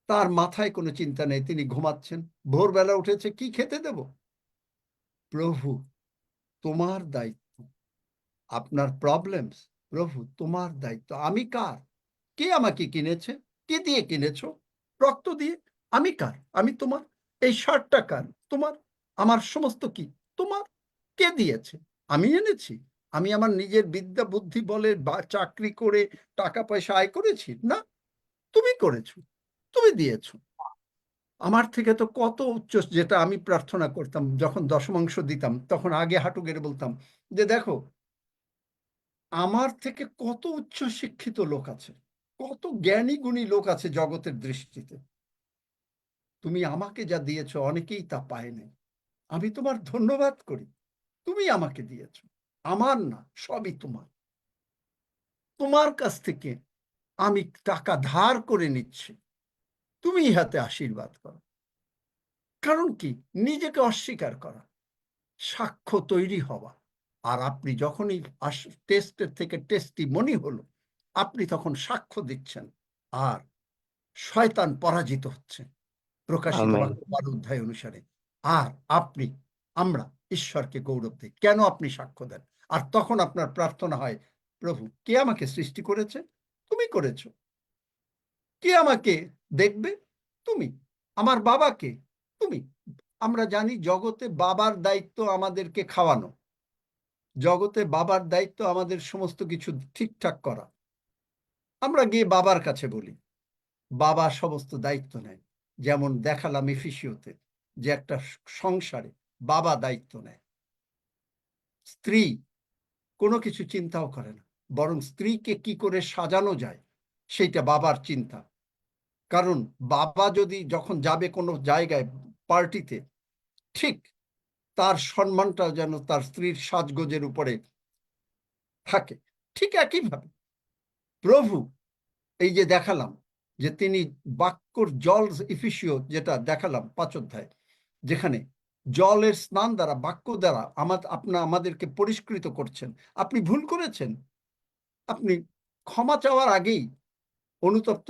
Speaker 3: তার মাথায় কোনো চিন্তা নেই, তিনি ঘুমাচ্ছেন। ভোরবেলা উঠেছে, কি খেতে দেব? প্রভু তোমার দায়িত্ব। আপনার প্রবলেমস, প্রভু তোমার দায়িত্ব। আমি কার? কে আমাকে কিনেছে? কে দিয়ে কিনেছ? রক্ত দিয়ে। আমি কার? আমি তোমার। এই শার্টটা কার? তোমার। আমার সমস্ত কি তোমার। কে দিয়েছে? আমি এনেছি? আমি আমার নিজের বিদ্যা বুদ্ধি বলে বা চাকরি করে টাকা পয়সা আয় করেছি? না, তুমি করেছো, তুমি দিয়েছো। আমার থেকে তো কত উচ্চ, যেটা আমি প্রার্থনা করতাম যখন দশমাংশ দিতাম, তখন আগে হাঁটু গেড়ে বলতাম যে দেখো আমার থেকে কত উচ্চ শিক্ষিত লোক আছে, কত জ্ঞানী গুণী লোক আছে জগতের দৃষ্টিতে, তুমি আমাকে যা দিয়েছো অনেকেই তা পায়নি। আমি তোমার ধন্যবাদ করি, তুমি আমাকে দিয়েছো, আমার না, সবই তোমার। তোমার কাছ থেকে আমি টাকা ধার করে নিচ্ছি, তুমি ইহাতে আশীর্বাদ করো। কারণ কি? নিজেকে অস্বীকার করা, সাক্ষ্য তৈরি হওয়া। আর আপনি যখনই টেস্টের থেকে টেস্টি মনি হলো, আপনি তখন সাক্ষ্য দিচ্ছেন, আর শয়তান পরাজিত হচ্ছে প্রকাশিত
Speaker 1: আমেন।
Speaker 3: বাক্য 12 অধ্যায় অনুসারে। আর আমরা ঈশ্বরকে গৌরব দিই। কেন আপনি সাক্ষ্য দেন? আর তখন আপনার প্রার্থনা হয়, প্রভু কে আমাকে সৃষ্টি করেছে? তুমি করেছো। কে আমাকে দেখবে? তুমি। আমার বাবাকে? তুমি। আমরা জানি জগতে বাবার দায়িত্ব আমাদেরকে খাওয়ানো, জগতে বাবার দায়িত্ব আমাদের সমস্ত কিছু ঠিকঠাক করা। আমরা গিয়ে বাবার কাছে বলি, বাবা সমস্ত দায়িত্ব নেয়। যেমন দেখালাম এফিসিওতে যে একটা সংসারে বাবা দায়িত্ব নেয়। স্ত্রী কোনো কিছু চিন্তাও করে না, বরং স্ত্রীকে কি করে সাজানো যায় সেইটা বাবার চিন্তা। কারণ বাবা যদি যখন যাবে কোনো জায়গায় পার্টিতে, ঠিক তার সম্মানটা যেন তার স্ত্রীর সাজগোজের উপরে থাকে। ঠিক একইভাবে প্রভু, এই যে দেখালাম যে তিনি বাক্যর জল, ইফিসিও যেটা দেখালাম 5 অধ্যায়, যেখানে জলের স্নান দ্বারা, বাক্য দ্বারা আমাদেরকে পরিষ্কৃত করছেন। আপনি ভুল করেছেন, আপনি ক্ষমা চাওয়ার আগেই অনুতপ্ত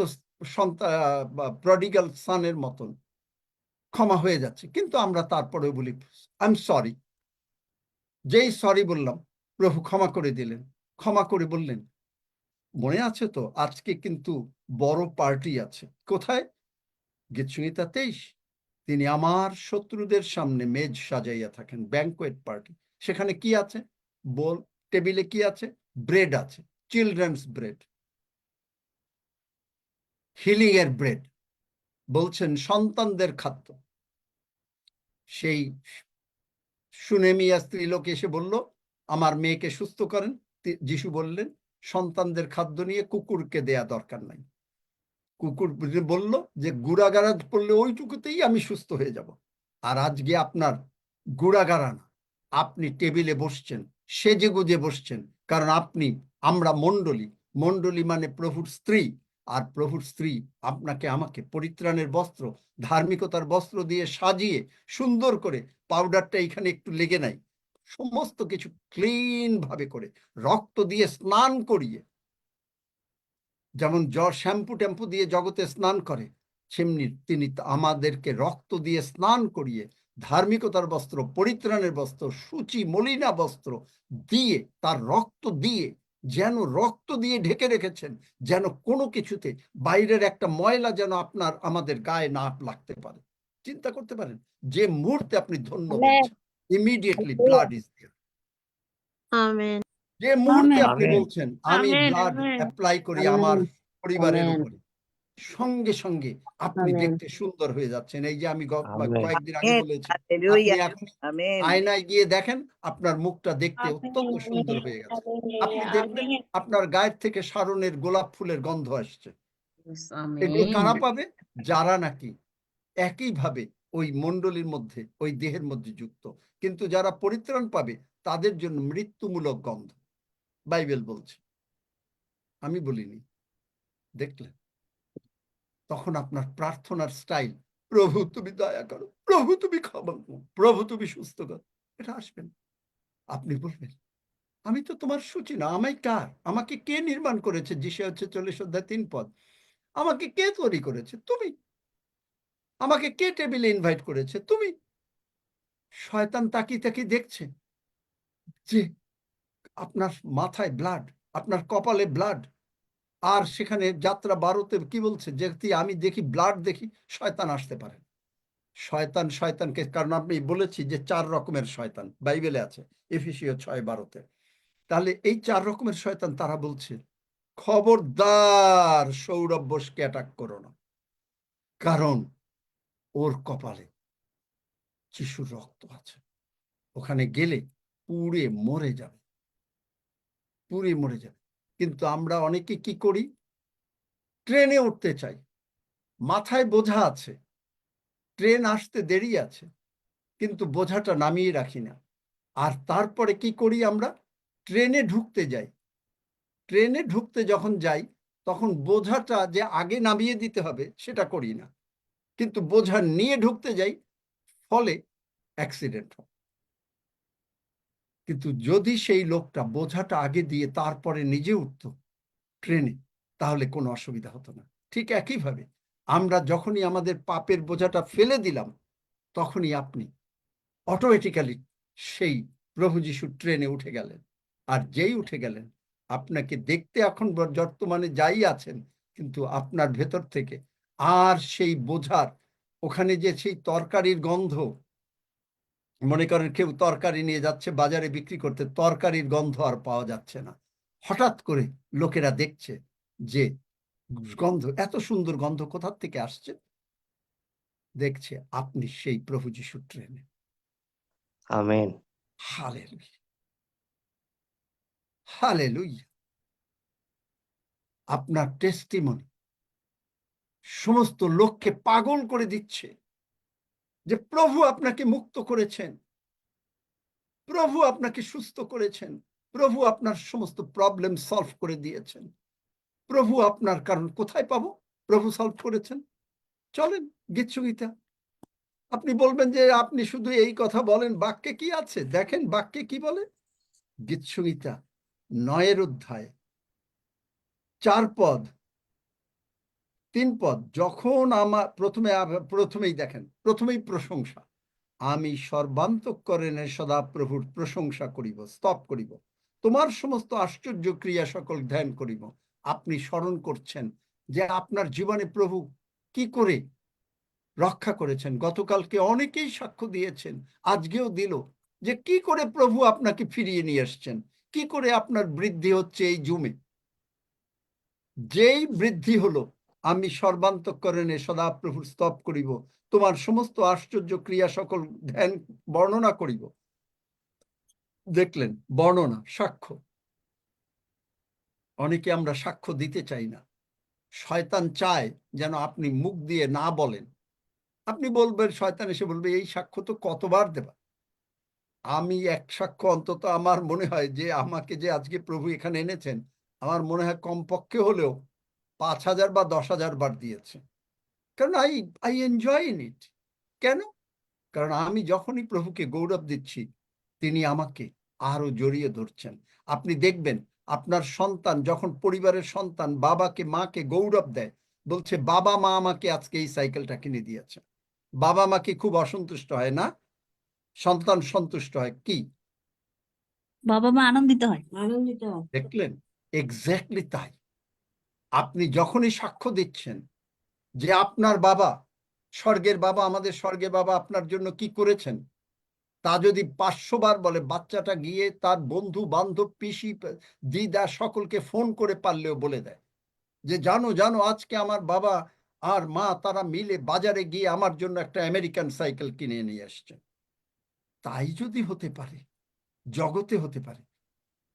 Speaker 3: প্রডিগাল সানের মতন ক্ষমা হয়ে যাচ্ছে, কিন্তু আমরা তারপরে বলি আই এম সরি। যেই সরি বললাম, প্রভু ক্ষমা করে দিলেন, ক্ষমা করে বললেন, মনে আছে তো আজকে কিন্তু বড় পার্টি আছে। কোথায়? গীতসংহিতা 23। তিনি আমার শত্রুদের সামনে মেজ সাজাইয়া থাকেন, ব্যাংকোয়েট পার্টি। সেখানে কি আছে? টেবিলে কি আছে? ব্রেড আছে, চিলড্রেন্স ব্রেড, হিলিং এর ব্রেড, বলছেন সন্তানদের খাদ্য। সেই সুনেমিয়া স্ত্রীলোক এসে বলল, আমার মেয়েকে সুস্থ করেন। যিশু বললেন, সন্তানদের খাদ্য নিয়ে কুকুরকে দেয়া দরকার নাই। কুকুর বলল যে গুড়াগাড়া পড়লে ওইটুকুতেই আমি সুস্থ হয়ে যাব। আর আজকে আপনার গুড়াগাড়া না, আপনি টেবিলে বসছেন, সেজে গুজে বসছেন, কারণ আমরা মণ্ডলী মানে প্রভুর স্ত্রী। আর প্রভুর স্ত্রী আপনাকে আমাকে পরিত্রাণের বস্ত্র, ধার্মিকতার বস্ত্র দিয়ে সাজিয়ে সুন্দর করে, পাউডারটা এখানে একটু লেগে নাই, সমস্ত কিছু ক্লিন ভাবে করে, রক্ত দিয়ে স্নান করিয়ে, যেমন শ্যাম্পু ট্যাম্পু দিয়ে জগতে স্নান করে, সেমনি তিনি আমাদেরকে রক্ত দিয়ে স্নান করিয়ে, ধার্মিকতার বস্ত্র, পরিত্রাণের বস্ত্র, সূচি মলিনা বস্ত্র দিয়ে, তার রক্ত দিয়ে, যেন রক্ত দিয়ে ঢেকে রেখেছেন, যেন কোনো কিছুতে বাইরের একটা ময়লা যেন আমাদের গায়ে না লাগতে পারে। চিন্তা করতে পারেন, যে মুহূর্তে আপনি ধন্য বলছেন, immediately blood is there.
Speaker 4: Amen.
Speaker 3: যে মুহূর্তে আপনি
Speaker 1: আমেন।
Speaker 3: বলছেন আমি
Speaker 4: আমেন,
Speaker 3: ব্লাড
Speaker 4: আমেন।
Speaker 3: অ্যাপ্লাই করি আমার পরিবারের উপরে, সঙ্গে সঙ্গে আপনি দেখতে সুন্দর হয়ে যাচ্ছেন। এই যে আমি
Speaker 1: আমেন।
Speaker 3: কয়েকদিন আগে বলেছি, আপনি
Speaker 5: Hallelujah.
Speaker 3: এখন
Speaker 5: Amen.
Speaker 3: আয়নায় গিয়ে দেখেন, আপনার মুখটা দেখতে অত্যন্ত সুন্দর হয়ে গেছে। আপনি দেখবেন আপনার গায়ের থেকে সারণের গোলাপ ফুলের গন্ধ আসছে।
Speaker 5: Yes,
Speaker 3: এগুলো কারা
Speaker 5: amen.
Speaker 3: পাবে? যারা নাকি একইভাবে ওই মণ্ডলীর মধ্যে, ওই দেহের মধ্যে যুক্ত। কিন্তু যারা পরিত্রাণ পাবে তাদের জন্য মৃত্যুমূলক গন্ধ, বাইবেল বলছে, আমি বলিনি। দেখলেন? তখন আপনার প্রার্থনার স্টাইল, প্রভু তুমি দয়া করো, প্রভু তুমি ক্ষমা করো, প্রভু তুমি সুস্থ করো, এটা আসবেন। আপনি বলবেন, আমি তো তোমার সূচি না, আমাকে কে নির্মাণ করেছে? যিশা 40 অধ্যায় 3 পদ। আমাকে কে তৈরি করেছে? তুমি। আমাকে কে টেবিলে ইনভাইট করেছে? তুমি। শয়তান তাকিয়ে তাকিয়ে দেখছে যে আপনার মাথায় ব্লাড, আপনার কপালে ব্লাড, আর সেখানে যাত্রা 12তে কি বলছে? যে আমি দেখি ব্লাড দেখি, শয়তান আসতে পারে। শয়তান শয়তানকে, কারণ আপনি বলেছি যে 4 রকমের শয়তান বাইবেলে আছে, এফেসীয় 6:12-তে। তাহলে এই 4 রকমের শয়তান তারা বলছে, খবরদার সৌরভ বোসকে অ্যাটাক করো না, কারণ ওর কপালে যিশুর রক্ত আছে, ওখানে গেলে পুড়ে মরে যাবে, পুড়ে মরে যাবে। কিন্তু আমরা অনেকে কি করি, ট্রেনে উঠতে চাই, মাথায় বোঝা আছে, ট্রেন আসতে দেরি আছে, কিন্তু বোঝাটা নামিয়ে রাখি না। আর তারপরে কি করি আমরা, ট্রেনে ঢুকতে যাই, ট্রেনে ঢুকতে যখন যাই তখন বোঝাটা যে আগে নামিয়ে দিতে হবে সেটা করি না, কিন্তু বোঝা নিয়ে ঢুকতে যাই, ফলে অ্যাক্সিডেন্ট হয়। কিন্তু যদি সেই লোকটা বোঝাটা আগে দিয়ে তারপরে নিজে উঠতো ট্রেনে, তাহলে কোনো অসুবিধা হতো না। ঠিক একইভাবে আমরা যখনই আমাদের পাপের বোঝাটা ফেলে দিলাম, তখনই আপনি অটোমেটিক্যালি সেই প্রভু যিশু ট্রেনে উঠে গেলেন। আর যেই উঠে গেলেন, আপনাকে দেখতে এখন বর্তমানে যাই আছেন, কিন্তু আপনার ভেতর থেকে আর সেই বোঝার, ওখানে যে সেই তরকারির গন্ধ, মনে করেন কেউ তরকারি নিয়ে যাচ্ছে বাজারে বিক্রি করতে, তরকারির গন্ধ আর পাওয়া যাচ্ছে না। হঠাৎ করে লোকেরা দেখছে যে গন্ধ, এত সুন্দর গন্ধ কোথা থেকে আসছে, দেখছে আপনি সেই প্রভু যিশুর ট্রেনে।
Speaker 1: আমেন।
Speaker 3: Hallelujah, hallelujah. আপনার টেস্টিমনি সমস্ত লোককে পাগল করে দিচ্ছে যে প্রভু আপনাকে মুক্ত করেছেন, প্রভু আপনাকে সুস্থ করেছেন, প্রভু আপনার সমস্ত প্রবলেম সলভ করে দিয়েছেন। প্রভু আপনার, কারণ কোথায় পাবো, প্রভু সলভ করেছেন। চলেন গীতসংগীতা। আপনি বলবেন যে আপনি শুধু এই কথা বলেন, বাক্যে কি আছে দেখেন, বাক্যে কি বলে। গীতসংগীতা 9 4 পদ 3 পদ, যখন আমার প্রথমেই দেখেন, প্রথমেই প্রশংসা, আমি সর্বান্তঃকরণে সদা প্রভুর প্রশংসা করিব, স্তব করিব, তোমার সমস্ত আশ্চর্য ক্রিয়া সকল ধ্যান করিব। আপনি স্মরণ করছেন যে আপনার জীবনে প্রভু কি করে রক্ষা করেছেন। গতকালকে অনেকেই সাক্ষ্য দিয়েছেন, আজকেও দিল, যে কি করে প্রভু আপনাকে ফিরিয়ে নিয়ে আসছেন, কি করে আপনার বৃদ্ধি হচ্ছে এই জুমে। যেই বৃদ্ধি হলো, আমি সর্বান্তঃকরণে সদাপ্রভুর স্তব করিব, তোমার সমস্ত আশ্চর্য ক্রিয়া সকল ধ্যান বর্ণনা করিব। দেখলেন, বর্ণনা, সাক্ষ্য। অনেকে আমরা সাক্ষ্য দিতে চাই না, শয়তান চায় যেন আপনি মুখ দিয়ে না বলেন। আপনি বলবেন, শয়তান এসে বলবে, এই সাক্ষ্য তো কতবার দেবা। আমি এক সাক্ষ্য অন্তত আমার মনে হয় যে আমাকে যে আজকে প্রভু এখানে এনেছেন, আমার মনে হয় কমপক্ষে হলেও 5,000 বা 10,000 বার দিয়েছে। কারণ আই এনজয় ইন ইট। কেন? কারণ আমি যখনই প্রভুকে গৌরব দিচ্ছি, তিনি আমাকে আরো জড়িয়ে ধরছেন। আপনি দেখবেন আপনার সন্তান, যখন পরিবারের সন্তান বাবাকে মাকে গৌরব দেয়, বলছে বাবা মা আমাকে আজকে এই সাইকেলটা কিনে দিয়েছে, বাবা মা কি খুব অসন্তুষ্ট হয় না? সন্তান সন্তুষ্ট হয় কি?
Speaker 4: বাবা মা আনন্দিত হয়, আনন্দিত হয়।
Speaker 3: দেখলেন, এক্স্যাক্টলি তাই। আপনি যখনই সাক্ষ্য দিচ্ছেন যে আপনার বাবা, স্বর্গের বাবা, আমাদের স্বর্গের বাবা আপনার জন্য কি করেছেন, তা যদি 500 বার বলে, বাচ্চাটা গিয়ে তার বন্ধু বান্ধব, পিসি, দিদা সকলকে ফোন করে পারলেও বলে দেয় যে জানো জানো, আজকে আমার বাবা আর মা তারা মিলে বাজারে গিয়ে আমার জন্য একটা আমেরিকান সাইকেল কিনে নিয়ে আসছে। তাই যদি হতে পারে, জগতে হতে পারে,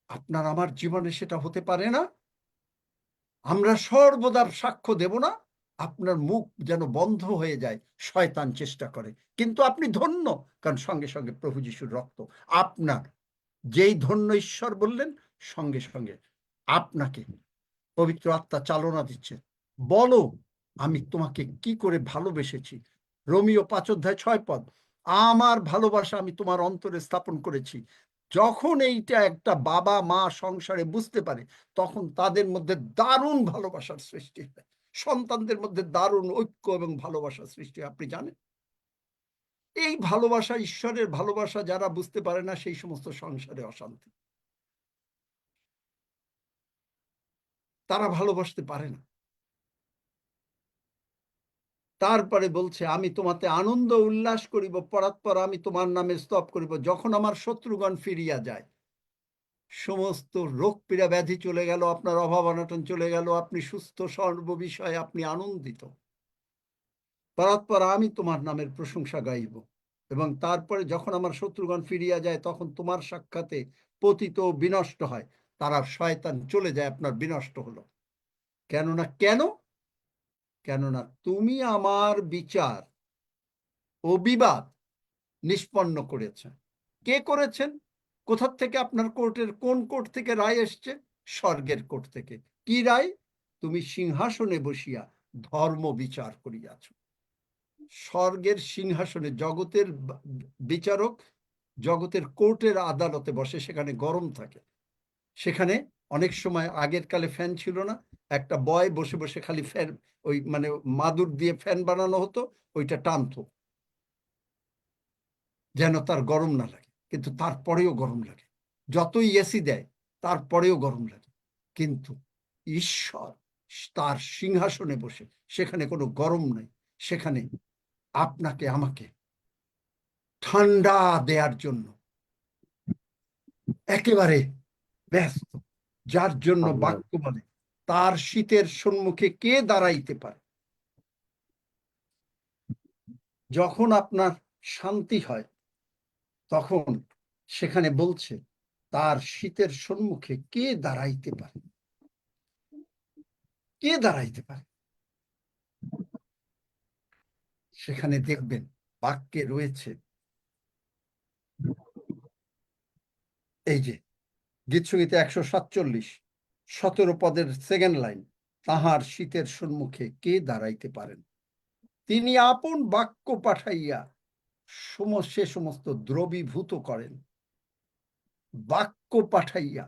Speaker 3: আপনার আমার জীবনে সেটা হতে পারে না? আমরা সর্বদা সাক্ষ্য দেব না? আপনার মুখ যেন বন্ধ হয়ে যায়, শয়তান চেষ্টা করে, কিন্তু আপনি ধন্য, কারণ সঙ্গে সঙ্গে প্রভু যিশুর রক্ত আপনার, যেই ধন্য ঈশ্বর বললেন, সঙ্গে সঙ্গে আপনাকে পবিত্র আত্মা চালনা দিচ্ছে, বলো আমি তোমাকে কি করে ভালোবেসেছি। রোমিও 5:6 আমার ভালোবাসা আমি তোমার অন্তরে স্থাপন করেছি। যখন এইটা একটা বাবা মা সংসারে বুঝতে পারে, তখন তাদের মধ্যে দারুণ ভালোবাসার সৃষ্টি হয়, সন্তানদের মধ্যে দারুণ ঐক্য এবং ভালোবাসার সৃষ্টি হয়। আপনি জানেন, এই ভালোবাসা, ঈশ্বরের ভালোবাসা যারা বুঝতে পারে না, সেই সমস্ত সংসারে অশান্তি, তারা ভালোবাসতে পারে না। তারপরে বলছে আমি তোমাতে আনন্দ উল্লাস করিব, পরাৎপর আমি তোমার নামে স্তব করিব। যখন আমার শত্রুগণ ফিরিয়া যায়, সমস্ত রোগ পীড়া ব্যাধি চলে গেল, আপনার অভাব অনটন চলে গেল, আপনি সুস্থ, সর্ববিষয়ে আপনি আনন্দিত, পরাৎপর আমি তোমার নামের প্রশংসা গাইব। এবং তারপরে যখন আমার শত্রুগণ ফিরিয়া যায়, তখন তোমার সাক্ষাতে পতিত ও বিনষ্ট হয়, তারা শয়তান চলে যায়, আপনার বিনষ্ট হলো। কেননা তুমি আমার বিচার ও বিবাদ নিষ্পন্ন করেছেন। কে করেছেন? কোথা থেকে? আপনার কোর্টের কোন কোর্ট থেকে রায় এসছে? স্বর্গের কোর্ট থেকে। কি রায়? তুমি সিংহাসনে বসিয়া ধর্ম বিচার করিয়াছ। স্বর্গের সিংহাসনে জগতের বিচারক জগতের কোর্টের আদালতে বসে, সেখানে গরম থাকে। সেখানে অনেক সময় আগের কালে ফ্যান ছিল না, একটা বয় বসে বসে খালি ফ্যান, ওই মানে মাদুর দিয়ে ফ্যান বানানো হতো, ওইটা টানতো যেন তার গরম না লাগে। কিন্তু তারপরেও গরম লাগে, যতই এসি দেয় তারপরেও গরম লাগে। কিন্তু ঈশ্বর তার সিংহাসনে বসে, সেখানে কোনো গরম নাই, সেখানে আপনাকে আমাকে ঠান্ডা দেওয়ার জন্য একেবারে ব্যস্ত। যার জন্য বাক্য বলে, তার শীতের সম্মুখে কে দাঁড়াইতে পারে? যখন আপনার শান্তি হয়, তখন সেখানে বলছে তার শীতের সম্মুখে কে দাঁড়াইতে পারে? কে দাঁড়াইতে পারে? সেখানে দেখবেন বাক্যে রয়েছে, এই যে গীতসংগীতে 147 17 পদের সেকেন্ড লাইন, তাহার শীতের সম্মুখে কে দাঁড়াইতে পারেন? তিনি আপন বাক্য পাঠাইয়া সে সমস্ত দ্রবীভূত করেন। বাক্য পাঠাইয়া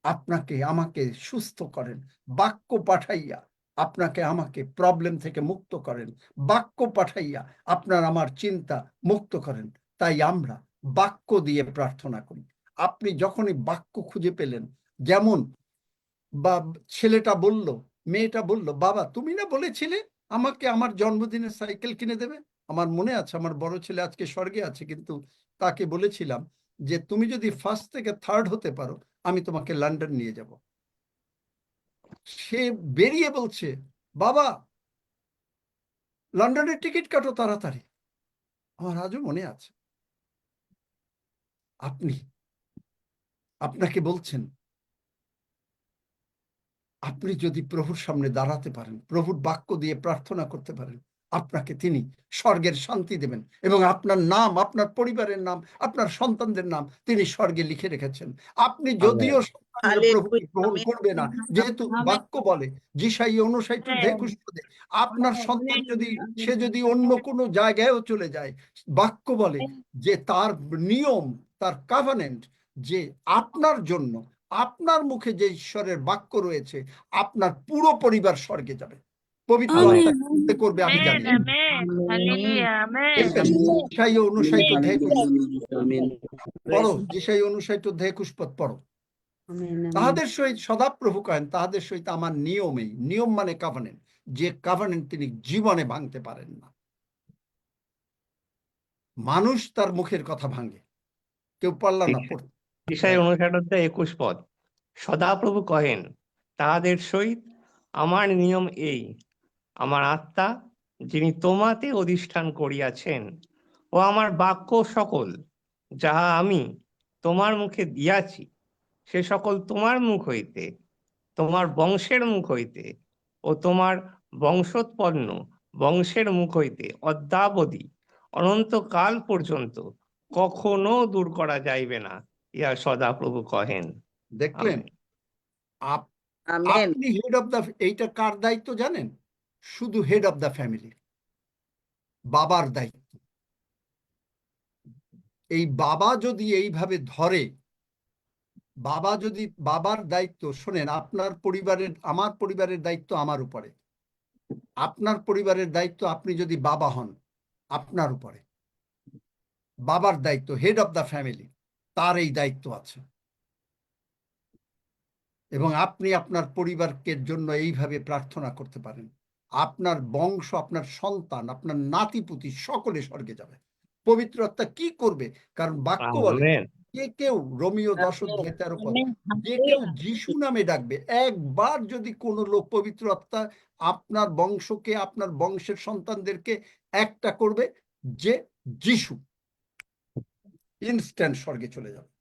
Speaker 3: আপনাকে আমাকে সুস্থ করেন, বাক্য পাঠাইয়া আপনাকে আমাকে প্রবলেম থেকে মুক্ত করেন, বাক্য পাঠাইয়া আপনার আমার চিন্তা মুক্ত করেন। তাই আমরা বাক্য দিয়ে প্রার্থনা করি। আপনি যখনই বাক্য খুঁজে পেলেন, যেমন বা ছেলেটা বলল, মেয়েটা বলল, বাবা তুমি না বলেছিলে আমাকে আমার জন্মদিনে সাইকেল কিনে দেবে? আমার মনে আছে, আমার বড় ছেলে আজকে স্বর্গে আছে, কিন্তু তাকে বলেছিলাম যে তুমি যদি ফার্স্ট থেকে থার্ড হতে পারো, আমি তোমাকে লন্ডন নিয়ে যাব। সে বেরিয়ে বলছে, বাবা লন্ডনের টিকিট কাটো তাড়াতাড়ি। আমার আজও মনে আছে। আপনাকে বলছেন, আপনি যদি প্রভুর সামনে দাঁড়াতে পারেন, প্রভুর বাক্য দিয়ে প্রার্থনা করতে পারেন, আপনাকে তিনি স্বর্গের শান্তি দেবেন, এবং আপনার নাম, আপনার পরিবারের নাম, আপনার সন্তানদের নাম তিনি স্বর্গে লিখে রেখেছেন। আপনি যদিও সন্তানরা প্রভুকে গ্রহণ করবে না, যেহেতু বাক্য বলে যিশাই 59:2 আপনার সন্তান সে যদি অন্য কোনো জায়গায়ও চলে যায়, বাক্য বলে যে তার নিয়ম, তার কভেনেন্ট, যে আপনার জন্য, আপনার মুখে যে ঈশ্বরের বাক্য রয়েছে, আপনার পুরো পরিবার স্বর্গে যাবে। পবিত্র আত্মা করবে, আমি জানি। পড়ো যিশাই 59:21 পড়ো। তাহাদের সহিত সদাপ্রভু কহেন, তাহাদের সহিত আমার নিয়মেই, নিয়ম মানে কভেনেন্ট, যে কভেনেন্ট তিনি জীবনে ভাঙতে পারেন না। মানুষ তার মুখের কথা ভাঙে, কেউ পারল না পড়তে।
Speaker 1: যিশাই 59:21 সদাপ্রভু কহেন, তাহাদের সহিত আমার নিয়ম এই, আমার আত্মা যিনি তোমাতে অধিষ্ঠান করিয়াছেন, ও আমার বাক্য সকল যাহা আমি তোমার মুখে দিয়াছি, সে সকল তোমার মুখ হইতে, তোমার বংশের মুখ হইতে ও তোমার বংশোৎপন্ন বংশের মুখ হইতে অদ্যাবধি অনন্তকাল পর্যন্ত কখনো দূর করা যাইবে না, ইহা সদাপ্রভু কহেন।
Speaker 3: দেখলেন? আপনি হেড অফ দ্য, এইটা কার দায়িত্ব জানেন? শুধু হেড অফ দ্য ফ্যামিলি, বাবার দায়িত্ব। এই বাবা যদি এইভাবে ধরে, বাবা যদি, বাবার দায়িত্ব শোনেন, আপনার পরিবারের, আমার পরিবারের দায়িত্ব আমার উপরে, আপনার পরিবারের দায়িত্ব, আপনি যদি বাবা হন আপনার উপরে বাবার দায়িত্ব, হেড অফ দ্য ফ্যামিলি, তার এই দায়িত্ব আছে। এবং আপনি আপনার পরিবারকে জন্য এইভাবে প্রার্থনা করতে পারেন, আপনার বংশ, আপনার সন্তান, আপনার নাতিপুতি সকলে স্বর্গে যাবে। পবিত্র আত্মা কি করবে? কারণ বাক্য বলে
Speaker 1: আমেন।
Speaker 3: যে কেউ, রোমিও 10:13 যে কেউ যিশু নামে ডাকবে, একবার যদি কোনো লোক পবিত্র আত্মা আপনার বংশকে, আপনার বংশের সন্তানদেরকে একটা করবে, যে যিশু, ইনস্ট্যান্ট স্বর্গে চলে যাবে।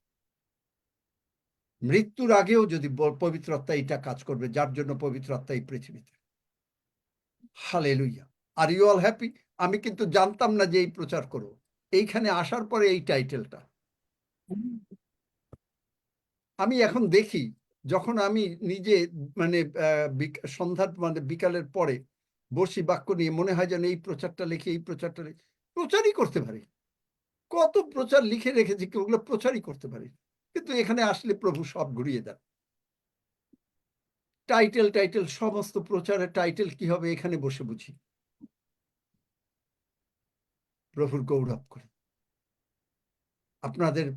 Speaker 3: মৃত্যুর আগেও যদি পবিত্র আত্মা এটা কাজ করবে, যার জন্য পবিত্র আত্মা এই পৃথিবীতে। Hallelujah. Are you all happy? আমি কিন্তু জানতাম না যে এই প্রচার করব, এইখানে আসার পরে এই টাইটেলটা আমি এখন দেখি। যখন আমি নিজে মানে সন্ধ্যার মানে বিকালের পরে বসি বাক্য নিয়ে, মনে হয় যেন এই প্রচারটা লিখে, এই প্রচারটা লিখে প্রচারই করতে পারি। কত প্রচার লিখে রেখেছি, ওগুলো প্রচারই করতে পারি, কিন্তু এখানে আসলে প্রভু সব ঘুরিয়ে দেন। টাইটেল সমস্ত প্রচারের টাইটেল কি হবে এখানে বসে বুঝি। প্রভুর গৌরব করি। আপনাদের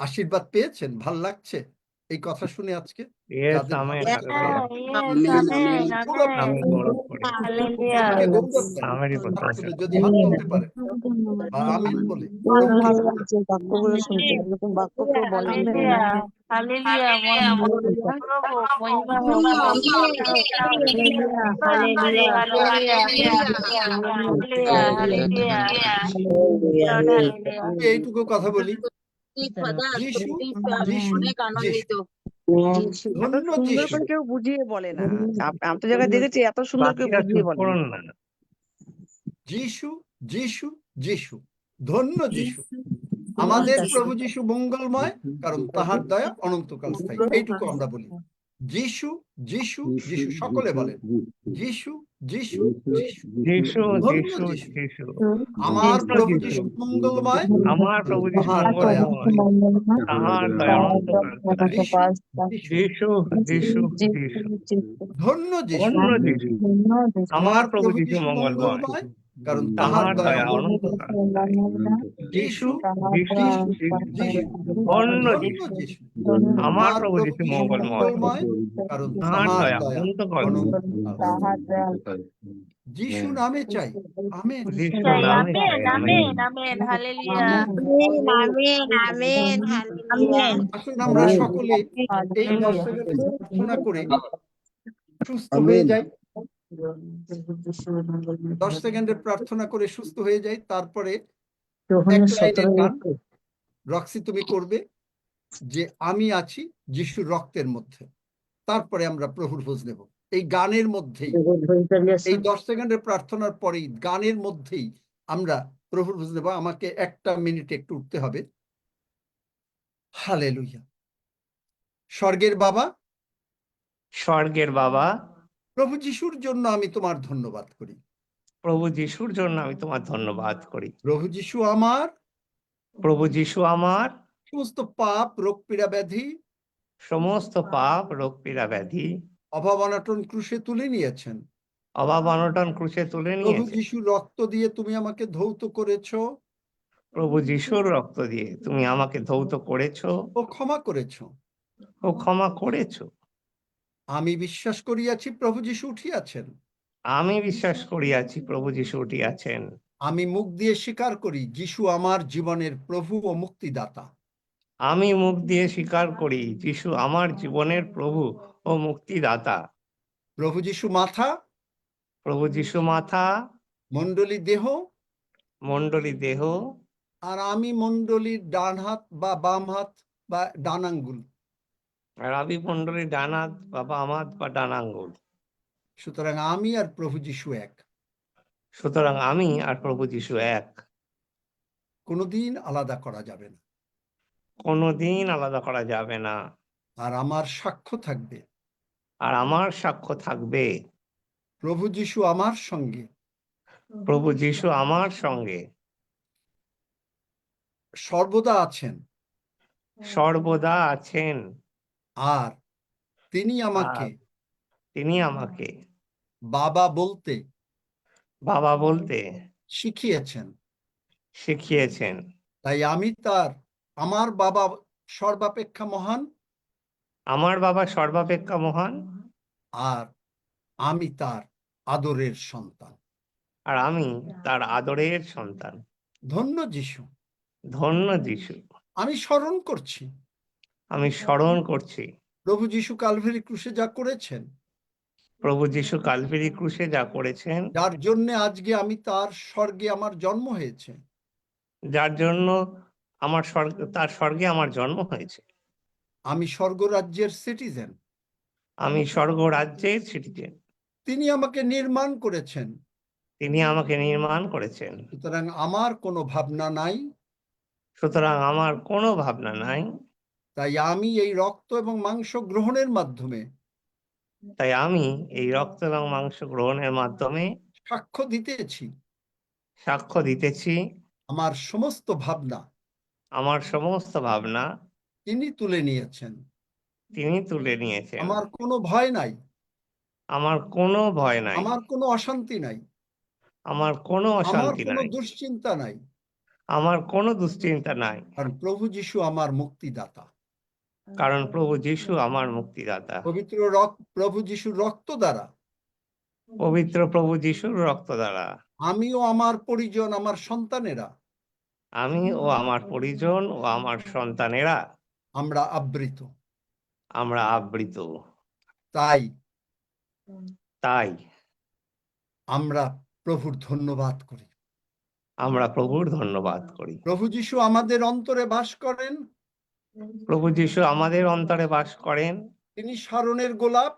Speaker 3: আশীর্বাদ পেয়েছেন? ভাল লাগছে এই কথা শুনে আজকে?
Speaker 1: Yes,
Speaker 3: যাদের
Speaker 1: আমেন।
Speaker 3: ভালো লাগছে,
Speaker 1: হালেলুয়া।
Speaker 4: Yes, amen,
Speaker 3: গৌরব
Speaker 4: amen.
Speaker 1: আমি গৌরব করি।
Speaker 4: Hallelujah.
Speaker 3: প্রভুকে গৌরব দেন।
Speaker 1: নামেরই
Speaker 3: হাত
Speaker 1: প্রশংসা
Speaker 3: তুলে
Speaker 1: করি।
Speaker 3: যদি হাত তুলতে পারে বা আমিন বলে প্রভুকে
Speaker 2: ভালো লাগছে বাক্যগুলো শুনতে, এরকম বাক্য কেউ বলে না।
Speaker 4: Hallelujah. Hallelujah.
Speaker 2: Hallelujah.
Speaker 4: প্রভু মহিমা হোক। Hallelujah. Hallelujah. Hallelujah. Lord, hallelujah.
Speaker 3: এইটুকু কথা বলি, যিশু যিশু যিশু,
Speaker 2: এত
Speaker 3: ধন্য
Speaker 2: সুন্দর
Speaker 3: যিশু।
Speaker 2: করে কেউ বুঝিয়ে বলে না। আমি তো জায়গায় দেখেছি এত সুন্দর কেউ
Speaker 1: বাকিরা
Speaker 2: বুঝিয়ে
Speaker 1: চুপ
Speaker 2: বলে
Speaker 1: করুন
Speaker 2: না।
Speaker 1: না।
Speaker 3: যিশু যিশু যিশু, ধন্য যিশু। আমাদের প্রভু যিশু মঙ্গলময়, কারণ তাহার দয়া অনন্তকাল স্থায়ী। এইটুকু আমরা বলি, যিশু যিশু যিশু, সকলে বলেন যিশু যিশু যিশু,
Speaker 1: যিশু,
Speaker 3: ধন্য
Speaker 1: যিশু,
Speaker 3: যিশু।
Speaker 1: যিশু।
Speaker 3: আমার
Speaker 1: যিশু,
Speaker 3: প্রভু
Speaker 1: যিশু।
Speaker 3: যিশু মঙ্গলময়,
Speaker 1: আমার প্রভু যিশু
Speaker 3: তাহার দয়া
Speaker 1: মঙ্গলময়, তাহার দয়া অনন্তকাল স্থায়ী।
Speaker 3: যিশু
Speaker 1: যিশু, যিশু, যিশু।
Speaker 3: ধন্য যিশু।
Speaker 1: ধন্য যিশু।
Speaker 3: আমার
Speaker 1: আমার
Speaker 3: প্রভু
Speaker 1: প্রভু যিশু
Speaker 3: যিশু
Speaker 1: মঙ্গলময়,
Speaker 3: মঙ্গলময়, কারণ তাহার
Speaker 1: তাহার
Speaker 3: দয়া
Speaker 1: দয়া অনন্তকাল স্থায়ী।
Speaker 3: যিশু
Speaker 1: যিশু,
Speaker 3: যিশু
Speaker 1: যিশু,
Speaker 3: যিশু,
Speaker 1: ধন্য
Speaker 3: ধন্য
Speaker 1: যিশু।
Speaker 3: যিশু।
Speaker 1: আমার
Speaker 3: আমার
Speaker 1: প্রভু যিশু
Speaker 3: যিশু
Speaker 1: মঙ্গলময়,
Speaker 3: মঙ্গলময়, কারণ
Speaker 1: তাহার
Speaker 3: তাহার
Speaker 1: দয়া
Speaker 3: দয়া
Speaker 1: অনন্তকাল
Speaker 3: অনন্তকাল। যিশু নামে চাই, আমেন।
Speaker 1: যিশু
Speaker 4: Say
Speaker 1: নামে
Speaker 4: amen,
Speaker 1: চাই। Amen.
Speaker 4: amen, amen. Hallelujah. Hallelujah.
Speaker 3: আসুন আমরা সকলে এই 10 সেকেন্ড প্রার্থনা করে সুস্থ হয়ে যাই। 10 সেকেন্ডের প্রার্থনা করে সুস্থ হয়ে যাই। তারপরে এক লাইনের গান রক্সি তুমি করবে, যে আমি আছি যিশুর রক্তের মধ্যে। তারপরে আমরা প্রভুর ভোজ নেব। এই গানের মধ্যেই, এই 10 সেকেন্ডের প্রার্থনার পরেই গানের মধ্যেই আমরা প্রভুর ভোজ নেব। আমাকে 1 মিনিট একটু উঠতে হবে। হালেলুয়া। স্বর্গের বাবা,
Speaker 1: স্বর্গের বাবা,
Speaker 3: প্রভু যিশুর জন্য আমি তোমার ধন্যবাদ করি।
Speaker 1: প্রভু যিশুর জন্য আমি তোমার ধন্যবাদ করি।
Speaker 3: প্রভু যিশু আমার
Speaker 1: প্রভু যিশু আমার
Speaker 3: সমস্ত পাপ, রোগ পীড়া ব্যাধি,
Speaker 1: সমস্ত পাপ, রোগ পীড়া ব্যাধি,
Speaker 3: অভাব অনাটন ক্রুশে তুলে নিয়েছেন।
Speaker 1: অভাব অনটন ক্রুশে তুলে
Speaker 3: প্রভু
Speaker 1: নিয়েছে।
Speaker 3: যিশু রক্ত দিয়ে তুমি আমাকে ধৌত করেছো
Speaker 1: প্রভু যিশুর রক্ত দিয়ে তুমি আমাকে ধৌত করেছো
Speaker 3: ও ক্ষমা করেছো।
Speaker 1: ও ক্ষমা করেছো।
Speaker 3: আমি বিশ্বাস করিয়াছি প্রভু যিশু উঠিয়াছেন।
Speaker 1: আমি বিশ্বাস করিয়াছি প্রভু যিশু উঠিয়াছেন।
Speaker 3: আমি মুখ দিয়ে স্বীকার করি যিশু আমার জীবনের প্রভু ও মুক্তিদাতা।
Speaker 1: আমি মুখ দিয়ে স্বীকার করি যিশু আমার জীবনের প্রভু ও মুক্তিদাতা।
Speaker 3: প্রভু যিশু মাথা,
Speaker 1: প্রভু যিশু মাথা,
Speaker 3: মণ্ডলী দেহ,
Speaker 1: মণ্ডলী দেহ,
Speaker 3: আর আমি মণ্ডলীর ডান হাত বা বাম হাত বা ডান আঙ্গুল।
Speaker 1: রাবি মণ্ডলী ডান হাত বা বাম হাত বা ডান আঙ্গুল।
Speaker 3: সুতরাং আমি আর প্রভু যিশু এক।
Speaker 1: সুতরাং আমি আর প্রভু যিশু এক।
Speaker 3: কোনোদিন আলাদা করা যাবে না।
Speaker 1: কোনোদিন আলাদা করা যাবে না।
Speaker 3: আর আমার সাক্ষ্য থাকবে,
Speaker 1: আর আমার সাক্ষ্য থাকবে,
Speaker 3: প্রভু যিশু আমার সঙ্গে
Speaker 1: প্রভু যিশু আমার সঙ্গে
Speaker 3: সর্বদা আছেন,
Speaker 1: সর্বদা আছেন।
Speaker 3: আর তিনি আমাকে
Speaker 1: আর তিনি আমাকে
Speaker 3: বাবা বলতে
Speaker 1: বাবা বলতে
Speaker 3: শিখিয়েছেন।
Speaker 1: শিখিয়েছেন।
Speaker 3: তাই আমি তার, আমার বাবা সর্বাপেক্ষা মহান,
Speaker 1: আমার বাবা সর্বাপেক্ষা মহান,
Speaker 3: আর আমি তার আদরের সন্তান।
Speaker 1: আর আমি তার আদরের সন্তান।
Speaker 3: ধন্য যিশু,
Speaker 1: ধন্য যিশু,
Speaker 3: আমি স্মরণ করছি
Speaker 1: আমি স্মরণ করছি
Speaker 3: প্রভু যিশু কালভারি ক্রুশে যা করেছেন,
Speaker 1: প্রভু যিশু কালভারি ক্রুশে যা করেছেন,
Speaker 3: যার জন্য আজকে আমি তার স্বর্গে আমার জন্ম হয়েছে।
Speaker 1: যার জন্য তার স্বর্গে আমার জন্ম হয়েছে।
Speaker 3: আমি স্বর্গরাজ্যের সিটিজেন।
Speaker 1: আমি স্বর্গ রাজ্যের সিটিজেন।
Speaker 3: তিনি আমাকে নির্মাণ করেছেন,
Speaker 1: তিনি আমাকে নির্মাণ করেছেন।
Speaker 3: সুতরাং আমার কোনো ভাবনা নাই,
Speaker 1: সুতরাং আমার কোনো ভাবনা নাই।
Speaker 3: তাই আমি এই রক্ত এবং মাংস গ্রহণের মাধ্যমে
Speaker 1: তাই আমি এই রক্ত এবং মাংস গ্রহণের মাধ্যমে
Speaker 3: সাক্ষ্য দিতেছি
Speaker 1: সাক্ষ্য দিতেছি
Speaker 3: আমার সমস্ত ভাবনা
Speaker 1: আমার সমস্ত ভাবনা
Speaker 3: তিনি তুলে নিয়েছেন।
Speaker 1: তিনি তুলে নিয়েছেন।
Speaker 3: আমার কোনো ভয় নাই,
Speaker 1: আমার কোনো ভয় নাই,
Speaker 3: আমার কোনো অশান্তি নাই,
Speaker 1: আমার কোনো
Speaker 3: আমার
Speaker 1: অশান্তি
Speaker 3: কোনো
Speaker 1: নাই,
Speaker 3: দুশ্চিন্তা নাই,
Speaker 1: আমার কোনো দুশ্চিন্তা নাই।
Speaker 3: কারণ প্রভু যিশু আমার মুক্তিদাতা।
Speaker 1: কারণ প্রভু যিশু আমার মুক্তিদাতা।
Speaker 3: প্রভু যিশুর রক্ত দ্বারা
Speaker 1: পবিত্র প্রভু যিশুর রক্ত দ্বারা
Speaker 3: আমিও আমার পরিজন, আমার সন্তানেরা
Speaker 1: আমি ও আমার পরিজন ও আমার সন্তানেরা
Speaker 3: আমরা আবৃত।
Speaker 1: আমরা আবৃত।
Speaker 3: তাই
Speaker 1: তাই
Speaker 3: আমরা প্রভুর ধন্যবাদ করি।
Speaker 1: আমরা প্রভুর ধন্যবাদ করি।
Speaker 3: প্রভু যিশু আমাদের অন্তরে বাস করেন।
Speaker 1: প্রভু যিশু আমাদের অন্তরে বাস করেন।
Speaker 3: তিনি শারোনের গোলাপ,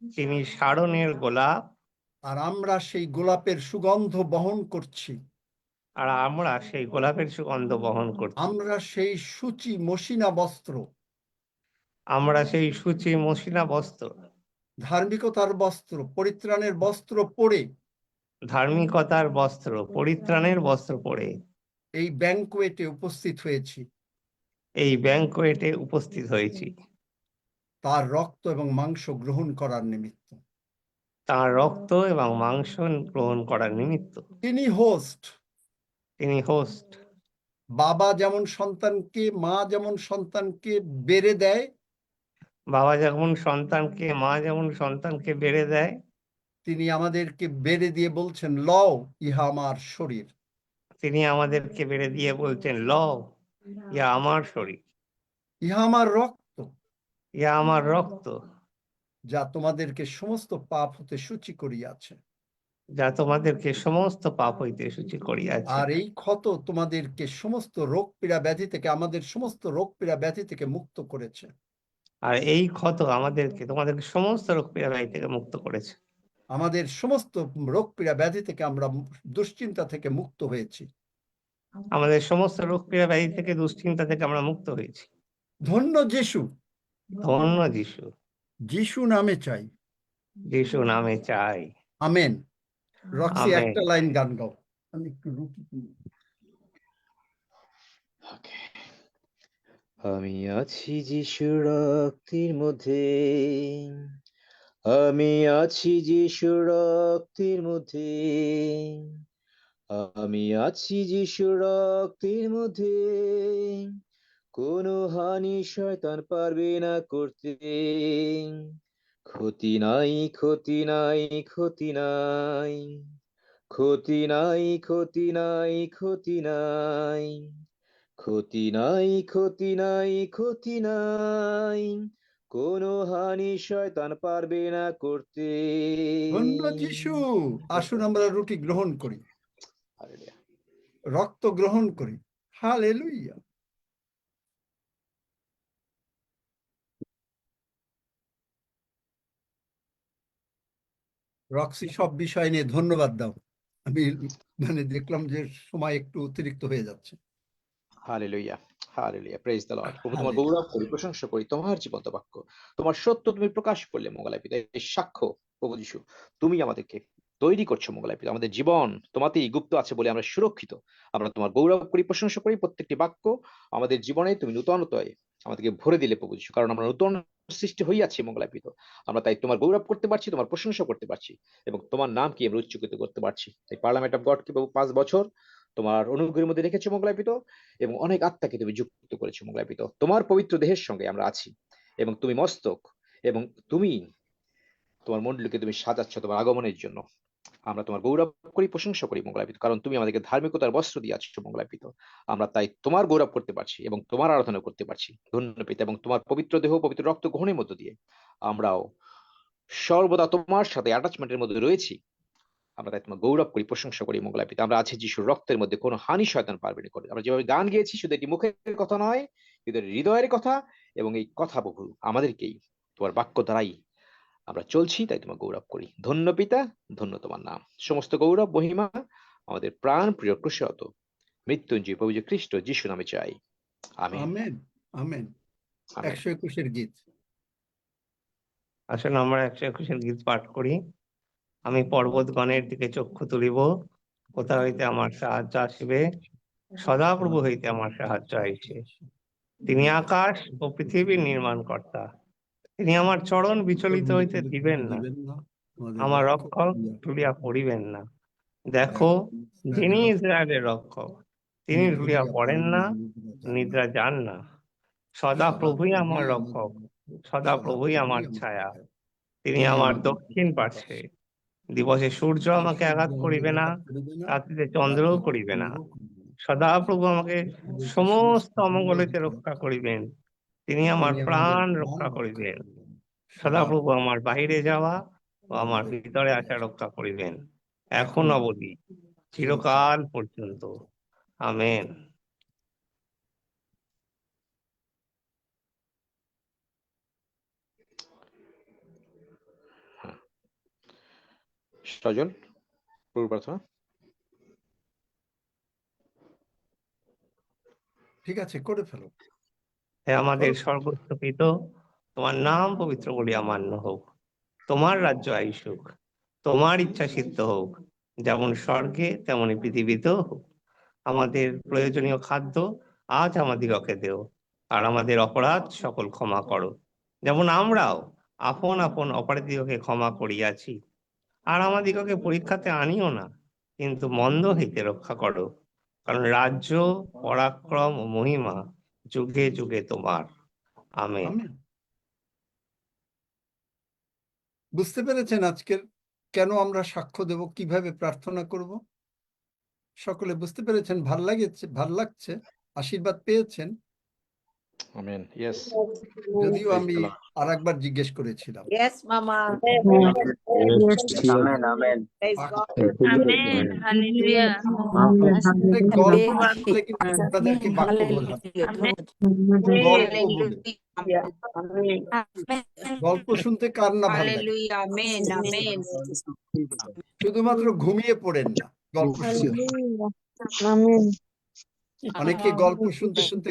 Speaker 1: তিনি শারোনের গোলাপ,
Speaker 3: আর আমরা সেই গোলাপের সুগন্ধ বহন করছি।
Speaker 1: আর আমরা সেই গোলাপের সুগন্ধ বহন করছি।
Speaker 3: আমরা সেই সূচি মসিনা বস্ত্র,
Speaker 1: আমরা সেই সূচি মসিনা বস্ত্র,
Speaker 3: ধার্মিকতার বস্ত্র, পরিত্রাণের বস্ত্র পরে
Speaker 1: ধার্মিকতার বস্ত্র, পরিত্রাণের বস্ত্র পরে
Speaker 3: এই ব্যাংকোয়েটে উপস্থিত হয়েছি।
Speaker 1: এই ব্যাংকোয়েটে উপস্থিত হয়েছি
Speaker 3: তার রক্ত এবং মাংস গ্রহণ করার নিমিত্ত।
Speaker 1: তার রক্ত এবং মাংস গ্রহণ করার নিমিত্ত।
Speaker 3: তিনি হোস্ট।
Speaker 1: তিনি হোস্ট।
Speaker 3: বাবা যেমন সন্তানকে, মা যেমন সন্তানকে বেড়ে দেয়,
Speaker 1: বাবা যেমন সন্তানকে, মা যেমন সন্তানকে বেড়ে দেয়,
Speaker 3: তিনি আমাদেরকে বেড়ে দিয়ে বলছেন, লও ইহা আমার শরীর।
Speaker 1: তিনি আমাদেরকে বেড়ে দিয়ে বলছেন, লও ইহা আমার শরীর,
Speaker 3: ইহা আমার রক্ত,
Speaker 1: ইহা আমার রক্ত,
Speaker 3: যা তোমাদেরকে সমস্ত পাপ হতে সূচি করিয়াছে।
Speaker 1: যা তোমাদেরকে সমস্ত পাপ হইতে সূচি করিয়াছে।
Speaker 3: আর এই ক্ষত তোমাদেরকে সমস্ত রোগ পীড়া ব্যাধি থেকে, আমাদের সমস্ত রোগ পীড়া ব্যাধি থেকে মুক্ত করেছে।
Speaker 1: আর এই ক্ষত তোমাদেরকে সমস্ত রোগ পীড়া ব্যাধি থেকে মুক্ত করেছে।
Speaker 3: আমাদের সমস্ত রোগ পীড়া ব্যাধি থেকে আমরা দুশ্চিন্তা থেকে মুক্ত হয়েছি।
Speaker 1: আমাদের সমস্ত রোগ পীড়া ব্যাধি থেকে, দুশ্চিন্তা থেকে আমরা মুক্ত হয়েছি।
Speaker 3: ধন্য যিশু।
Speaker 1: ধন্য যিশু।
Speaker 3: যিশু নামে চাই।
Speaker 1: যিশু নামে চাই।
Speaker 3: আমেন। Roxie,
Speaker 1: amen.
Speaker 3: একটা লাইন গান গাও। আমি একটু রুটি কিনি।
Speaker 7: আমি আছি যিশুর রক্তের মধ্যে, আমি আছি যিশুর রক্তের মধ্যে, আমি আছি যিশুর রক্তের মধ্যে, কোনো হানি শয়তান পারবে না করতে। ক্ষতি নাই, ক্ষতি নাই, ক্ষতি নাই, ক্ষতি নাই, ক্ষতি নাই, ক্ষতি নাই, ক্ষতি নাই, ক্ষতি নাই, ক্ষতি নাই, কোনো হানি শয়তান পারবে না করতে।
Speaker 3: ধন্য যিশু। আসুন আমরা রুটি গ্রহণ করি,
Speaker 7: হালেলুয়া।
Speaker 3: রক্ত গ্রহণ করি। হালেলুয়া। রক্সি, সব বিষয় নিয়ে ধন্যবাদ দাও। আমি দেখলাম যে সময় একটু অতিরিক্ত হয়ে যাচ্ছে।
Speaker 7: Hallelujah, hallelujah, praise the Lord. প্রভু, তোমার
Speaker 3: হালেলুয়া।
Speaker 7: গৌরব করি, প্রশংসা করি, তোমার জীবন্ত বাক্য, তোমার সত্য তুমি প্রকাশ করলে মঙ্গলায় পিতা। এই সাক্ষ্য প্রভু যিশু, তুমি আমাদেরকে তৈরি করছো মঙ্গলায় পিতা। আমাদের জীবন তোমাতেই গুপ্ত আছে বলে আমরা সুরক্ষিত। আমরা তোমার গৌরব করি, প্রশংসা করি। প্রত্যেকটি বাক্য আমাদের জীবনে তুমি নূতনতায় আমাদেরকে ভরে দিলে প্রভু যিশু, কারণ আমরা নতুন সৃষ্টি হইয়াছি মঙ্গলায় পিতা। আমরা তাই তোমার গৌরব করতে পারছি, তোমার প্রশংসা করতে পারছি, এবং তোমার নাম কি আমরা উচ্চকিত করতে পারছি। তাই পার্লামেন্ট অফ গডকে প্রভু 5 বছর তোমার অনুগ্রহের মধ্যে রেখেছো মঙ্গলায় পিতা, এবং অনেক আত্মাকে তুমি যুক্ত করেছো মঙ্গলায় পিতা। তোমার পবিত্র দেহের সঙ্গে আমরা আছি, এবং তুমি মস্তক, এবং তুমি তোমার মণ্ডলীকে তুমি সাজাচ্ছ তোমার আগমনের জন্য। আমরা তোমার গৌরব করি, প্রশংসা করি মঙ্গলাপিত, কারণ তুমি আমাদেরকে ধার্মিকতার বস্ত্র দিয়ে আছো মঙ্গলাপিত। আমরা তাই তোমার গৌরব করতে পারছি এবং তোমার আরাধনা করতে পারছি, ধন্য পিতা। এবং তোমার পবিত্র দেহ, পবিত্র রক্ত গ্রহণের মধ্য দিয়ে আমরাও সর্বদা তোমার সাথে অ্যাটাচমেন্টের মধ্যে রয়েছি। আমরা তাই তোমার গৌরব করি, প্রশংসা করি মঙ্গলাপিত। আমরা আছি যিশুর রক্তের মধ্যে, কোনো হানি শয়তান পারবে না করে। আমরা যেভাবে গান গেয়েছি, শুধু এটি মুখের কথা নয়, কিন্তু এটি হৃদয়ের কথা। এবং এই কথা প্রভু আমাদেরকেই তোমার বাক্য দ্বারাই আমরা চলছি, তাই তোমার গৌরব করি। ধন্য পিতা, ধন্য তোমার নাম। সমস্ত গৌরব মহিমা আমাদের প্রাণ প্রিয় ক্রুশত মৃত্যুঞ্জয় প্রভু খ্রিস্ট যিশু নামে চাই, আমেন।
Speaker 3: Amen amen.
Speaker 7: আমেন।
Speaker 3: 121 গীত।
Speaker 1: আসলে আমরা 121 গীত পাঠ করি। আমি পর্বতগণের দিকে চক্ষু তুলিব, কোথা হইতে আমার সাহায্য আসিবে? সদাপ্রভু হইতে আমার সাহায্য আইছে। তিনি আকাশ ও পৃথিবীর নির্মাণ কর্তা। তিনি আমার চরণ বিচলিত হইতে দিবেন না, আমার রক্ষক ঢুলিয়া পড়িবেন না। দেখো, যিনি ইসরায়েলের রক্ষক, তিনি ঢুলিয়া পড়েন না, নিদ্রা যান না। সদা প্রভুই আমার রক্ষক, সদা প্রভুই আমার ছায়া। তিনি আমার দক্ষিণ পার্শ্বে। দিবসে সূর্য আমাকে আঘাত করিবে না, রাত্রিতে চন্দ্রও করিবে না। সদা প্রভু আমাকে সমস্ত অমঙ্গল হইতে রক্ষা করিবেন। তিনি আমার প্রাণ রক্ষা করিবেন। সদাপ্রভু আমার বাহিরে যাওয়া ও আমার ভিতরে আসা রক্ষা করিবেন, এখন অবধি, চিরকাল পর্যন্ত। আমেন।
Speaker 7: সজল, প্রভু প্রার্থনা।
Speaker 3: ঠিক আছে, করে ফেলো।
Speaker 1: হে আমাদের স্বর্গস্থ, তোমার নাম পবিত্র বলিয়া মান্য হোক। তোমার রাজ্য আইসুক, তোমার ইচ্ছা সিদ্ধ হোক, যেমন স্বর্গে তেমনি পৃথিবীতেও হোক। আমাদের প্রয়োজনীয় খাদ্য আজ আমাদিগকে দেও, আর আমাদের অপরাধ সকল ক্ষমা করো, যেমন আমরাও আপন আপন অপরাধীকে ক্ষমা করিয়াছি। আর আমাদিগকে পরীক্ষাতে আনিও না, কিন্তু মন্দ হইতে রক্ষা করো, কারণ রাজ্য, পরাক্রম ও মহিমা যুগে যুগে তোমার। আমেন।
Speaker 3: আমেন। বুঝতে পেরেছেন আজকের কেন আমরা সাক্ষ্য দেব, কিভাবে প্রার্থনা করব? সকলে বুঝতে পেরেছেন? ভাল লাগছে, আশীর্বাদ পেয়েছেন?
Speaker 7: আমেন। ইয়েস।
Speaker 3: যদিও আমি আরেকবার জিজ্ঞেস করেছিলাম।
Speaker 6: Yes, Mama.
Speaker 5: Amen amen.
Speaker 4: Amen, hallelujah.
Speaker 3: গল্প শুনলে কিন্তু আপনাদেরকে বাক্য বোঝাতে, গল্প শুনতে কার না ভালো লাগে?
Speaker 6: Hallelujah. Amen. Amen.
Speaker 3: শুধুমাত্র ঘুমিয়ে পড়েন না গল্প শুনতে।
Speaker 9: আমেন।
Speaker 3: অনেকে গল্প শুনতে শুনতে